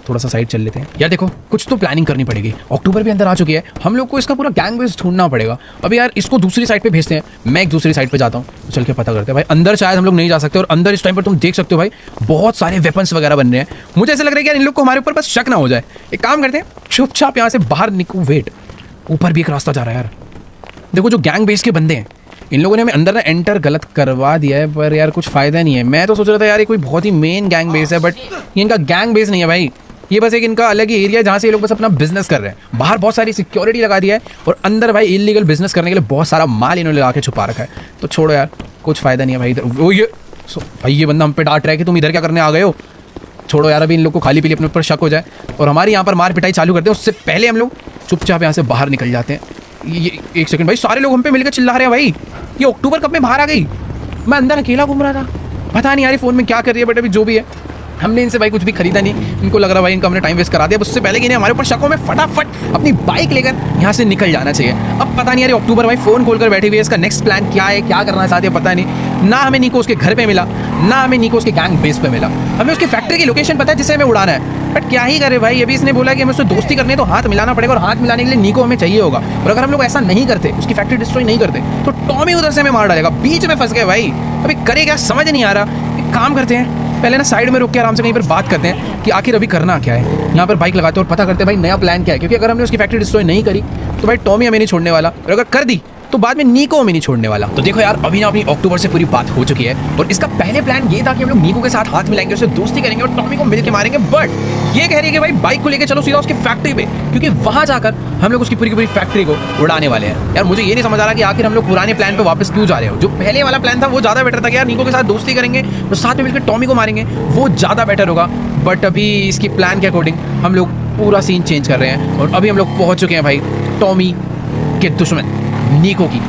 थोड़ा सा साइड चल लेते हैं। यार देखो कुछ तो प्लानिंग करनी पड़ेगी, अक्टूबर भी अंदर आ चुकी है, हम लोग को इसका पूरा गैंग बेस ढूंढना पड़ेगा। अब यार इसको दूसरी साइड पे भेजते हैं, मैं एक दूसरी साइड पे जाता हूँ, तो चल के पता करते हैं भाई। अंदर शायद हम लोग नहीं जा सकते और अंदर इस टाइम पर तुम देख सकते हो भाई बहुत सारे वेपन्स वगैरह बन रहे हैं। मुझे ऐसा लग रहा है कि यार इन लोग को हमारे ऊपर बस शक ना हो जाए। एक काम करते हैं चुपचाप यहाँ से बाहर निकलो। वेट, ऊपर भी एक रास्ता जा रहा है यार, देखो जो गैंग बेस के बंदे हैं इन लोगों ने हमें अंदर ना एंटर गलत करवा दिया है, पर यार कुछ फायदा नहीं है। मैं तो सोच रहा था यार ये कोई बहुत ही मेन गैंग बेस है, बट ये इनका गैंग बेस नहीं है भाई, ये बस एक इनका अलग ही एरिया है जहाँ से ये लोग बस अपना बिजनेस कर रहे हैं। बाहर बहुत सारी सिक्योरिटी लगा दिया है और अंदर भाई इलीगल बिजनेस करने के लिए बहुत सारा माल इन्होंने लगा के छुपा रखा है। तो छोड़ो यार, कुछ फायदा नहीं है भाई। इधर वो ये भाई ये बंदा हम पे डांट रहा है कि तुम इधर क्या करने आ गए हो। छोड़ो यार, अभी इन लोग को खाली पीली अपने ऊपर शक हो जाए और हमारी यहाँ पर मार पिटाई चालू करते हैं, उससे पहले हम लोग चुपचाप यहाँ से बाहर निकल जाते हैं। ये एक सेकंड भाई, सारे लोग हम पे मिलकर चिल्ला रहे हैं भाई, ये अक्टूबर कब में बाहर आ गई? मैं अंदर अकेला घूम रहा था, पता नहीं यार फ़ोन में क्या कर रही है। बट अभी जो भी है, हमने इनसे भाई कुछ भी खरीदा नहीं, इनको लग रहा भाई इनका हमने टाइम वेस्ट करा दिया। उससे पहले कि हमारे ऊपर शक हो, में फटाफट अपनी बाइक लेकर यहाँ से निकल जाना चाहिए। अब पता नहीं यार अक्टूबर भाई फ़ोन खोलकर बैठी हुई है, इसका नेक्स्ट प्लान क्या है, क्या करना चाहती है पता नहीं। ना हमें निको उसके घर पे मिला, ना हमें निको उसके गैंग बेस पे मिला। हमें उसकी फैक्ट्री की लोकेशन पता है जिसे हमें उड़ाना है, बट क्या ही करे भाई। अभी इसने बोला कि हमें उससे दोस्ती करनी है तो हाथ मिलाना पड़ेगा, और हाथ मिलाने के लिए निको हमें चाहिए होगा। और अगर हम लोग ऐसा नहीं करते, उसकी फैक्ट्री डिस्ट्रॉय नहीं करते, तो टॉमी उधर से हमें मार डालेगा। बीच में फंस गए भाई, अभी करे क्या समझ नहीं आ रहा। एक काम करते हैं, पहले ना साइड में रुक के आराम से कहीं पर बात करते हैं कि आखिर अभी करना क्या है। यहाँ पर बाइक लगाते हैं और पता करते हैं भाई नया प्लान क्या है, क्योंकि अगर हमने उसकी फैक्ट्री डिस्ट्रॉय नहीं करी तो भाई टॉमी हमें नहीं छोड़ने वाला, और अगर कर दी तो बाद में निको हमें नहीं छोड़ने वाला। तो देखो यार, अभी ना अपनी अक्टूबर से पूरी बात हो चुकी है और इसका पहले प्लान ये था कि हम लोग निको के साथ हाथ मिलाएंगे, उससे दोस्ती करेंगे और टॉमी को मिल के मारेंगे। बट ये कह रही है कि भाई बाइक को लेकर चलो सीधा उसकी फैक्ट्री पे, क्योंकि वहां जाकर हम लोग उसकी पूरी की पूरी फैक्ट्री को उड़ाने वाले हैं। यार मुझे ये नहीं समझ आ रहा कि आखिर हम लोग पुराने प्लान पे वापस क्यों जा रहे हो। जो पहले वाला प्लान था वो ज्यादा बेटर था कि यार निको के साथ दोस्ती करेंगे और साथ में मिलकर टॉमी को मारेंगे, वो ज्यादा बेटर होगा। बट अभी इसकी प्लान के अकॉर्डिंग हम लोग पूरा सीन चेंज कर रहे हैं और अभी हम लोग पहुंच चुके हैं भाई टॉमी के दुश्मन निको की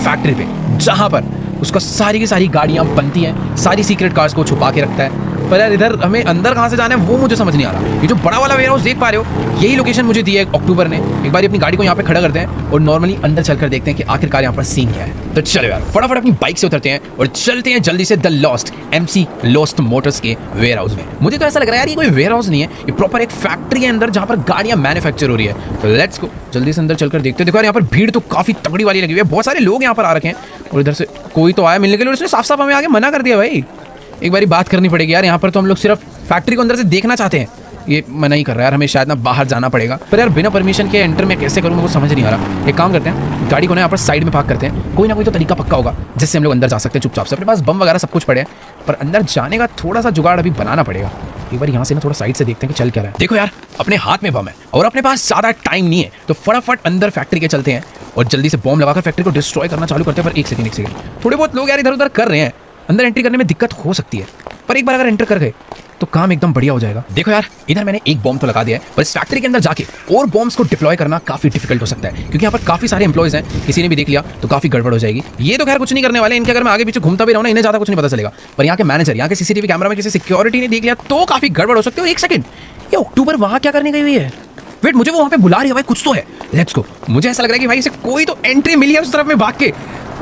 फैक्ट्री पे, जहां पर उसका सारी की सारी गाड़ियां बनती हैं, सारी सीक्रेट कार्स को छुपा के रखता है। पर यार इधर हमें अंदर कहां से जाना है वो मुझे समझ नहीं आ रहा। ये जो बड़ा वाला वेयर हाउस देख पा रहे हो, यही लोकेशन मुझे दी है अक्टूबर ने। एक बार अपनी गाड़ी को यहाँ पे खड़ा करते हैं और नॉर्मली अंदर चलकर देखते हैं कि आखिरकार यहाँ पर सीन क्या है। तो चलो यार फटाफट अपनी बाइक से उतरते हैं और चलते हैं जल्दी से the lost MC lost Motors के वेयर हाउस में। मुझे तो ऐसा लग रहा है यार ये कोई वेयर हाउस नहीं है, ये प्रॉपर एक फैक्ट्री है अंदर जहाँ पर गाड़ियाँ मैन्युफैक्चर हो रही है। तो लेट्स गो, जल्दी से अंदर चलकर देखते हैं। देखो यार यहाँ पर भीड़ तो काफी तगड़ी वाली लगी हुई है, बहुत सारे लोग यहाँ पर आ रखे हैं और इधर से कोई तो आया मिलने के लिए, उसने साफ साफ हमें आगे मना कर दिया भाई। एक बारी बात करनी पड़ेगी यार, यहाँ पर तो हम लोग सिर्फ फैक्ट्री को अंदर से देखना चाहते हैं, ये मना ही कर रहा है यार, हमें शायद ना बाहर जाना पड़ेगा। पर यार बिना परमिशन के एंटर मैं कैसे करूँ मुझे समझ नहीं आ रहा। एक काम करते हैं, गाड़ी को ना यहाँ पर साइड में पार्क करते हैं, कोई ना कोई तो तरीका पक्का होगा जिससे हम लोग अंदर जा सकते हैं चुपचाप से। अपने पास बम वगैरह सब कुछ पड़े हैं, पर अंदर जाने का थोड़ा सा जुगाड़ अभी बनाना पड़ेगा। एक बार यहाँ से ना थोड़ा साइड से देखते हैं कि चल क्या रहा है। देखो यार अपने हाथ में बम है और अपने पास ज़्यादा टाइम नहीं है, तो फटाफट अंदर फैक्ट्री के चलते हैं और जल्दी से बम लगाकर फैक्ट्री को डिस्ट्रॉय करना चालू करते हैं। पर एक सेकंड, थोड़े बहुत लोग यार इधर उधर कर रहे हैं, अंदर एंट्री करने में दिक्कत हो सकती है, पर एक बार अगर एंटर कर गए तो काम एकदम बढ़िया हो जाएगा। देखो यार, इधर मैंने एक बॉम्ब तो लगा दिया है, पर इस फैक्ट्री के अंदर जाके और बॉम्ब्स को डिप्लॉय करना काफी डिफिकल्ट हो सकता है, क्योंकि यहाँ पर काफी सारे एम्प्लॉइज हैं, किसी ने भी देख लिया तो काफी गड़बड़ हो जाएगी। ये तो खैर कुछ नहीं करने वाले, इनके अगर मैं आगे पीछे घूमता भी रहूँ ना, इन्हें ज्यादा कुछ नहीं पता चलेगा, पर यहाँ के मैनेजर, यहाँ के सीसीटीवी कैमरा में किसी सिक्योरिटी ने देख लिया तो काफी गड़बड़ हो सकती है। एक सेकंड, ये अक्टूबर वहां क्या करने गई हुई है? वेट, मुझे वो वहां पे बुला रही है भाई, कुछ तो है। Let's go. मुझे ऐसा लग रहा है कि भाई इसे कोई तो एंट्री मिली है उस तरफ में भाग के।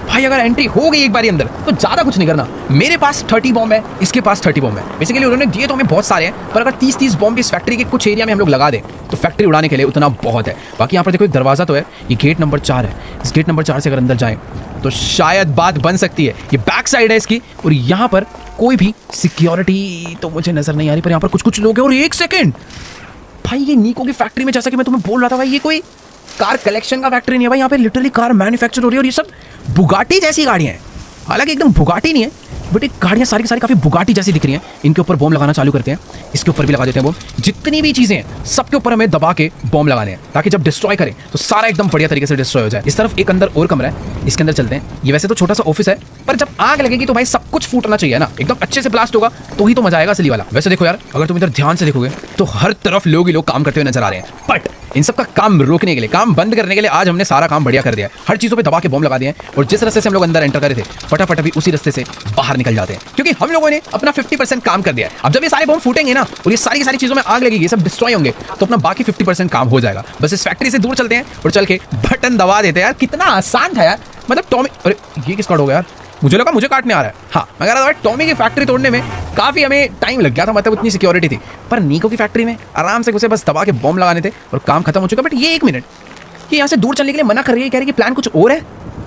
भाई अगर एंट्री हो गई एक बारी अंदर तो ज्यादा कुछ नहीं करना। मेरे पास 30 बॉम्ब है, इसके पास 30 बॉम्ब है। बेसिकली उन्होंने दिए तो हमें बहुत सारे हैं, पर अगर 30-30 बॉम्ब इस फैक्ट्री के कुछ एरिया में हम लोग लगा दें तो फैक्ट्री उड़ाने के लिए उतना बहुत है। बाकी यहाँ पर देखो एक दरवाजा तो है, ये गेट नंबर 4 है। इस गेट नंबर 4 से अगर अंदर जाएं तो शायद बात बन सकती है। ये बैक साइड है इसकी, और यहाँ पर कोई भी सिक्योरिटी तो मुझे नजर नहीं आ रही, पर यहाँ पर कुछ कुछ लोग हैं। और एक सेकेंड भाई, ये नीको की फैक्ट्री में, जैसा कि मैं तुम्हें बोल रहा था भाई, ये कोई कार कलेक्शन का फैक्ट्री नहीं है भाई, यहाँ पे लिटरली कार मैन्युफैक्चर हो रही है। और ये सब बुगाटी जैसी गाड़ियाँ हैं, हालांकि एकदम बुगाटी नहीं है, बट एक गाड़ियाँ सारी की सारी काफी बुगाटी जैसी दिख रही हैं। इनके ऊपर बॉम्ब लगाना चालू करते हैं, इसके ऊपर भी लगा देते हैं बॉम्ब। जितनी भी चीजें हैं सबके ऊपर हमें दबा के बॉम्ब लगाने हैं, ताकि जब डिस्ट्रॉय करें तो सारा एकदम बढ़िया तरीके से डिस्ट्रॉय हो जाए। इस तरफ एक अंदर और कमरा है, इसके अंदर चलते हैं। ये वैसे तो छोटा सा ऑफिस है, पर जब आग लगेगी तो भाई सब कुछ फूटना चाहिए ना, एकदम अच्छे से ब्लास्ट होगा तो ही तो मजा आएगा असली वाला। वैसे देखो यार, अगर तुम इधर ध्यान से देखोगे तो हर तरफ लोग ही लोग काम करते हुए नजर आ रहे हैं, बट इन सब का काम रोकने के लिए, काम बंद करने के लिए आज हमने सारा काम बढ़िया कर दिया है। हर चीजों पे दबा के बॉम्ब लगा दिए हैं, और जिस रास्ते से हम लोग अंदर एंटर कर रहे थे फटाफट अभी उसी रास्ते से बाहर निकल जाते हैं, क्योंकि हम लोगों ने अपना 50% काम कर दिया है। अब जब ये सारे बॉम्ब फूटेंगे ना और ये सारी की सारी चीजों में आग लगेगी, ये सब डिस्ट्रॉय होंगे, तो अपना बाकी 50% काम हो जाएगा। बस इस फैक्ट्री से दूर चलते हैं और चल के बटन दबा देते हैं। यार कितना आसान था यार, मतलब टॉमी, अरे ये किस कार्ड हो गया यार, मुझे लगा मुझे काटने आ रहा है। हाँ, मैं कह रहा था भाई टॉमी की फैक्ट्री तोड़ने में काफी हमें टाइम लग गया था, मतलब इतनी सिक्योरिटी थी, पर नीको की फैक्ट्री में आराम से उसे बस दबा के बॉम्ब लगाने थे और काम खत्म हो चुका। बट ये 1 मिनट, कि यहाँ से दूर चलने के लिए मना कर रही है, कह रही है कि प्लान कुछ और है।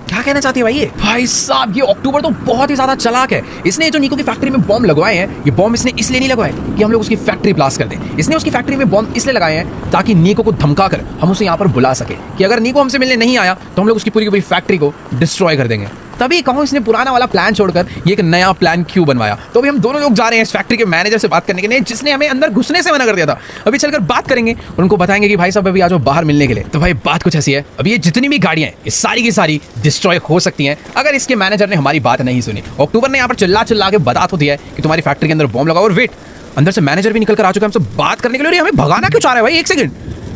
क्या कहना चाहती है भाई ये? भाई साहब, ये अक्टूबर तो बहुत ही ज्यादा चालाक है। इसने जो नीको की फैक्ट्री में बॉम्ब लगवाए हैं, ये बॉम्ब इसने इसलिए नहीं लगवाए कि हम लोग उसकी फैक्ट्री ब्लास्ट कर दें। इसने उसकी फैक्ट्री में बॉम्ब इसलिए लगाए हैं ताकि नीको को धमका कर हम उसे यहाँ पर बुला सके, कि अगर नीको हमसे मिलने नहीं आया तो हम लोग उसकी पूरी की पूरी फैक्ट्री को डिस्ट्रॉय कर देंगे। तभी कहूँ इसने पुराना वाला प्लान छोड़कर ये एक नया प्लान क्यों बनवाया। तो अभी हम दोनों लोग जा रहे हैं इस फैक्ट्री के मैनेजर से बात करने के लिए, जिसने हमें अंदर घुसने से मना कर दिया था। अभी चलकर बात करेंगे और उनको बताएंगे कि भाई साहब अभी आ जाओ बाहर मिलने के लिए। तो भाई बात कुछ ऐसी है, अभी ये जितनी भी गाड़ियां हैं ये सारी की सारी डिस्ट्रॉय हो सकती हैं अगर इसके मैनेजर ने हमारी बात नहीं सुनी। अक्टूबर ने यहाँ पर चिल्ला चिल्ला के बता तो दिया है कि तुम्हारी फैक्ट्री के अंदर बॉम्ब लगाओ। और वेट, अंदर से मैनेजर भी निकल कर आ चुका है हमसे बात करने के लिए। हमें भगाना क्यों चाह रहा है भाई? एक सेकंड,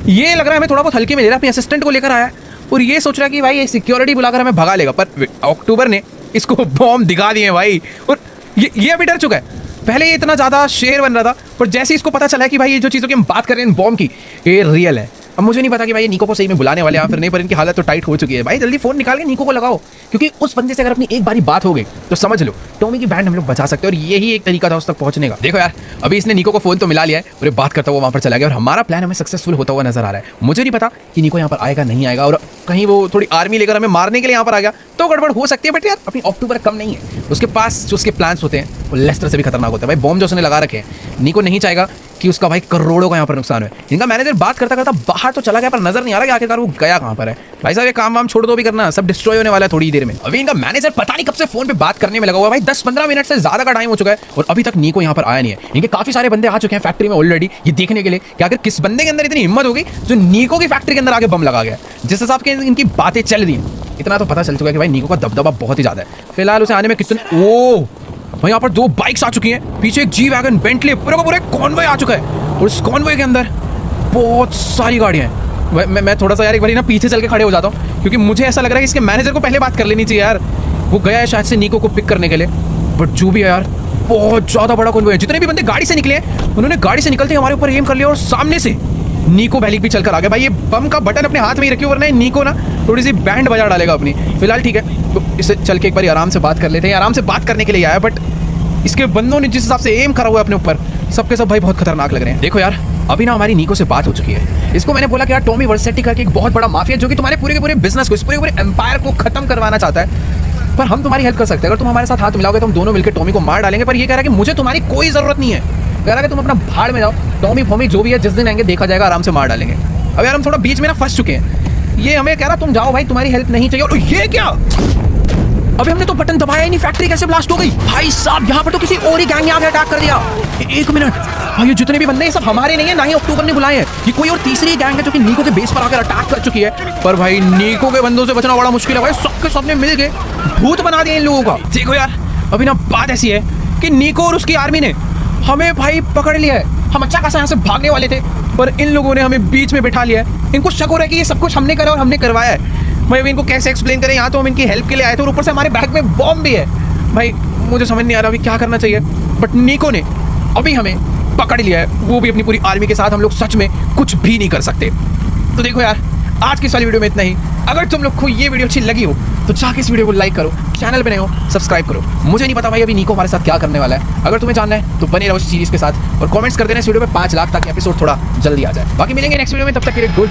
ये लग रहा है हमें थोड़ा बहुत हल्के में ले रहा है, अपने असिस्टेंट को लेकर आया है और ये सोच रहा है कि भाई ये सिक्योरिटी बुलाकर हमें भगा लेगा। पर अक्टूबर ने इसको बॉम्ब दिखा दिए भाई, और ये अभी डर चुका है। पहले ये इतना ज्यादा शेर बन रहा था, पर जैसे इसको पता चला है कि भाई ये जो चीज़ों की हम बात कर रहे हैं बॉम्ब की, ये रियल है। अब मुझे नहीं पता कि भाई ये नीको को सही में बुलाने वाले हैं फिर नहीं, पर इनकी हालत तो टाइट हो चुकी है। भाई जल्दी फोन निकाल के नीको को लगाओ, क्योंकि उस बंदे से अगर अपनी एक बारी बात हो गई तो समझ लो टॉमी की बैंड हम लोग बचा सकते हैं, और यही एक तरीका था उस तक पहुंचने का। देखो यार, अभी इसने नीको को फोन तो मिला लिया है और बात करता हुआ वहां पर चला गया, और हमारा प्लान हमें सक्सेसफुल होता हुआ नजर आ रहा है। मुझे नहीं पता कि नीको यहाँ पर आएगा नहीं आएगा, और कहीं वो थोड़ी आर्मी लेकर हमें मारने के लिए यहाँ पर आ गया तो गड़बड़ हो सकती है। बट यार अपनी अक्टूबर कम नहीं है, उसके पास जो उसके प्लान्स होते हैं वो लेस्टर से भी खतरनाक होता है। भाई बॉम्ब जो उसने लगा रखे हैं, नीको नहीं चाहेगा कि उसका भाई करोड़ों का यहाँ पर नुकसान है। इनका मैनेजर बात करता करता बाहर तो चला गया, पर नजर नहीं आ रहा कि आखिरकार वो गया कहाँ पर है। भाई साहब ये काम वाम छोड़ दो भी करना, सब डिस्ट्रॉय होने वाला है थोड़ी देर में। अभी इनका मैनेजर पता नहीं कब से फोन पे बात करने में लगा हुआ है। भाई 10-15 मिनट से ज्यादा का टाइम हो चुका है और अभी तक नीको यहाँ पर आया नहीं है। इनके काफी सारे बंदे आ चुके हैं फैक्ट्री में ऑलरेडी, ये देखने के लिए कि आखिर किस बंदे के अंदर इतनी हिम्मत होगी जो नीको की फैक्ट्री के अंदर आके बम लगा गया। जिस हिसाब के इनकी बातें चल रही हैं, इतना तो पता चल चुका है कि भाई नीको का दबदबा बहुत ही ज्यादा है। फिलहाल उसे आने में कितने, ओ भाई यहाँ पर 2 बाइक्स आ चुकी हैं, पीछे एक जी वैगन बेंटली, पूरा का पूरा कॉन्वॉय आ चुका है, और इस कॉन्वॉय के अंदर बहुत सारी गाड़ियां हैं। मैं थोड़ा सा यार एक बार ना पीछे चल के खड़े हो जाता हूँ, क्योंकि मुझे ऐसा लग रहा है कि इसके मैनेजर को पहले बात कर लेनी चाहिए यार। वो गया है शायद से नीको को पिक करने के लिए, बट जो भी है यार बहुत ज़्यादा बड़ा कॉन्वॉय है। जितने भी बंदे गाड़ी से निकले हैं उन्होंने गाड़ी से निकलते हमारे ऊपर एम कर लिया, और सामने से नीको वैली भी चलकर आ गया। भाई ये बम का बटन अपने हाथ में ही रखिए, वरना नीको ना थोड़ी सी बैंड बजा डालेगा अपनी। फिलहाल ठीक है, तो इसे चल के एक बार आराम से बात कर लेते हैं। आराम से बात करने के लिए आया, बट इसके बंदों ने जिस हिसाब से एम करा हुआ है अपने ऊपर, सबके सब भाई बहुत खतरनाक लग रहे हैं। देखो यार, अभी ना हमारी नीको से बात हो चुकी है। इसको मैंने बोला कि यार टॉमी वर्सेटी करके एक बहुत बड़ा माफिया जो कि तुम्हारे पूरे के पूरे बिजनेस को, इस पूरे एम्पायर को खत्म करवाना चाहता है, पर हम तुम्हारी हेल्प कर सकते हैं। अगर तुम हमारे साथ हाथ मिलाओगे तो हम दोनों मिलकर टॉमी को मार डालेंगे। पर ये कह रहा है कि मुझे तुम्हारी कोई जरूरत नहीं है, कह रहा है कि तुम अपना भाड़ में जाओ, टॉमी फॉमी जो भी है जिस दिन आएंगे देखा जाएगा, आराम से मार डालेंगे। अब यार हम थोड़ा बीच में ना फंस चुके हैं। ये हमें कह रहा तुम जाओ भाई, तुम्हारी हेल्प नहीं चाहिए। और ये क्या, अभी हमने तो बटन दबाया ही नहीं, फैक्ट्री कैसे ब्लास्ट हो गई? भाई साहब यहाँ पर तो किसी और ही गैंग ने आके अटैक कर दिया। 1 मिनट भाई, ये जितने भी बंदे हैं सब हमारे नहीं है, ना ही अक्टूबर ने बुलाए हैं। ये कोई और तीसरी गैंग है जो कि नीको के बेस पर आकर अटैक कर चुकी है। पर भाई नीको के बंदों से बचना बड़ा मुश्किल है भाई, सबके सबने मिल के भूत बना दिया इन लोगों का। देखो यार, अभी ना बात ऐसी है कि नीको और उसकी आर्मी ने हमें भाई पकड़ लिया है। हम अच्छा खासा यहाँ से भागने वाले थे, पर इन लोगों ने हमें बीच में बिठा लिया है। इनको शक हो रहा है कि ये सब कुछ हमने करा और हमने करवाया है। भाई अभी इनको कैसे एक्सप्लेन करें? यहाँ तो हम इनकी हेल्प के लिए आए थे और ऊपर से हमारे बैग में बॉम्ब भी है। भाई मुझे समझ नहीं आ रहा अभी क्या करना चाहिए, बट निको ने अभी हमें पकड़ लिया है, वो भी अपनी पूरी आर्मी के साथ। हम लोग सच में कुछ भी नहीं कर सकते। तो देखो यार, आज की इस वाली वीडियो में इतना ही। अगर तुम लोग को ये वीडियो अच्छी लगी हो तो जाके इस वीडियो को लाइक करो, चैनल पे नए हो सब्सक्राइब करो। मुझे नहीं पता भाई अभी निको हमारे साथ क्या करने वाला है। अगर तुम्हें जानना है तो बने रहो इस सीरीज के साथ और कमेंट्स कर देना इस वीडियो पे 5 लाख ताकि एपिसोड थोड़ा जल्दी आ जाए। बाकी मिलेंगे नेक्स्ट वीडियो में, तब तक के लिए गुड।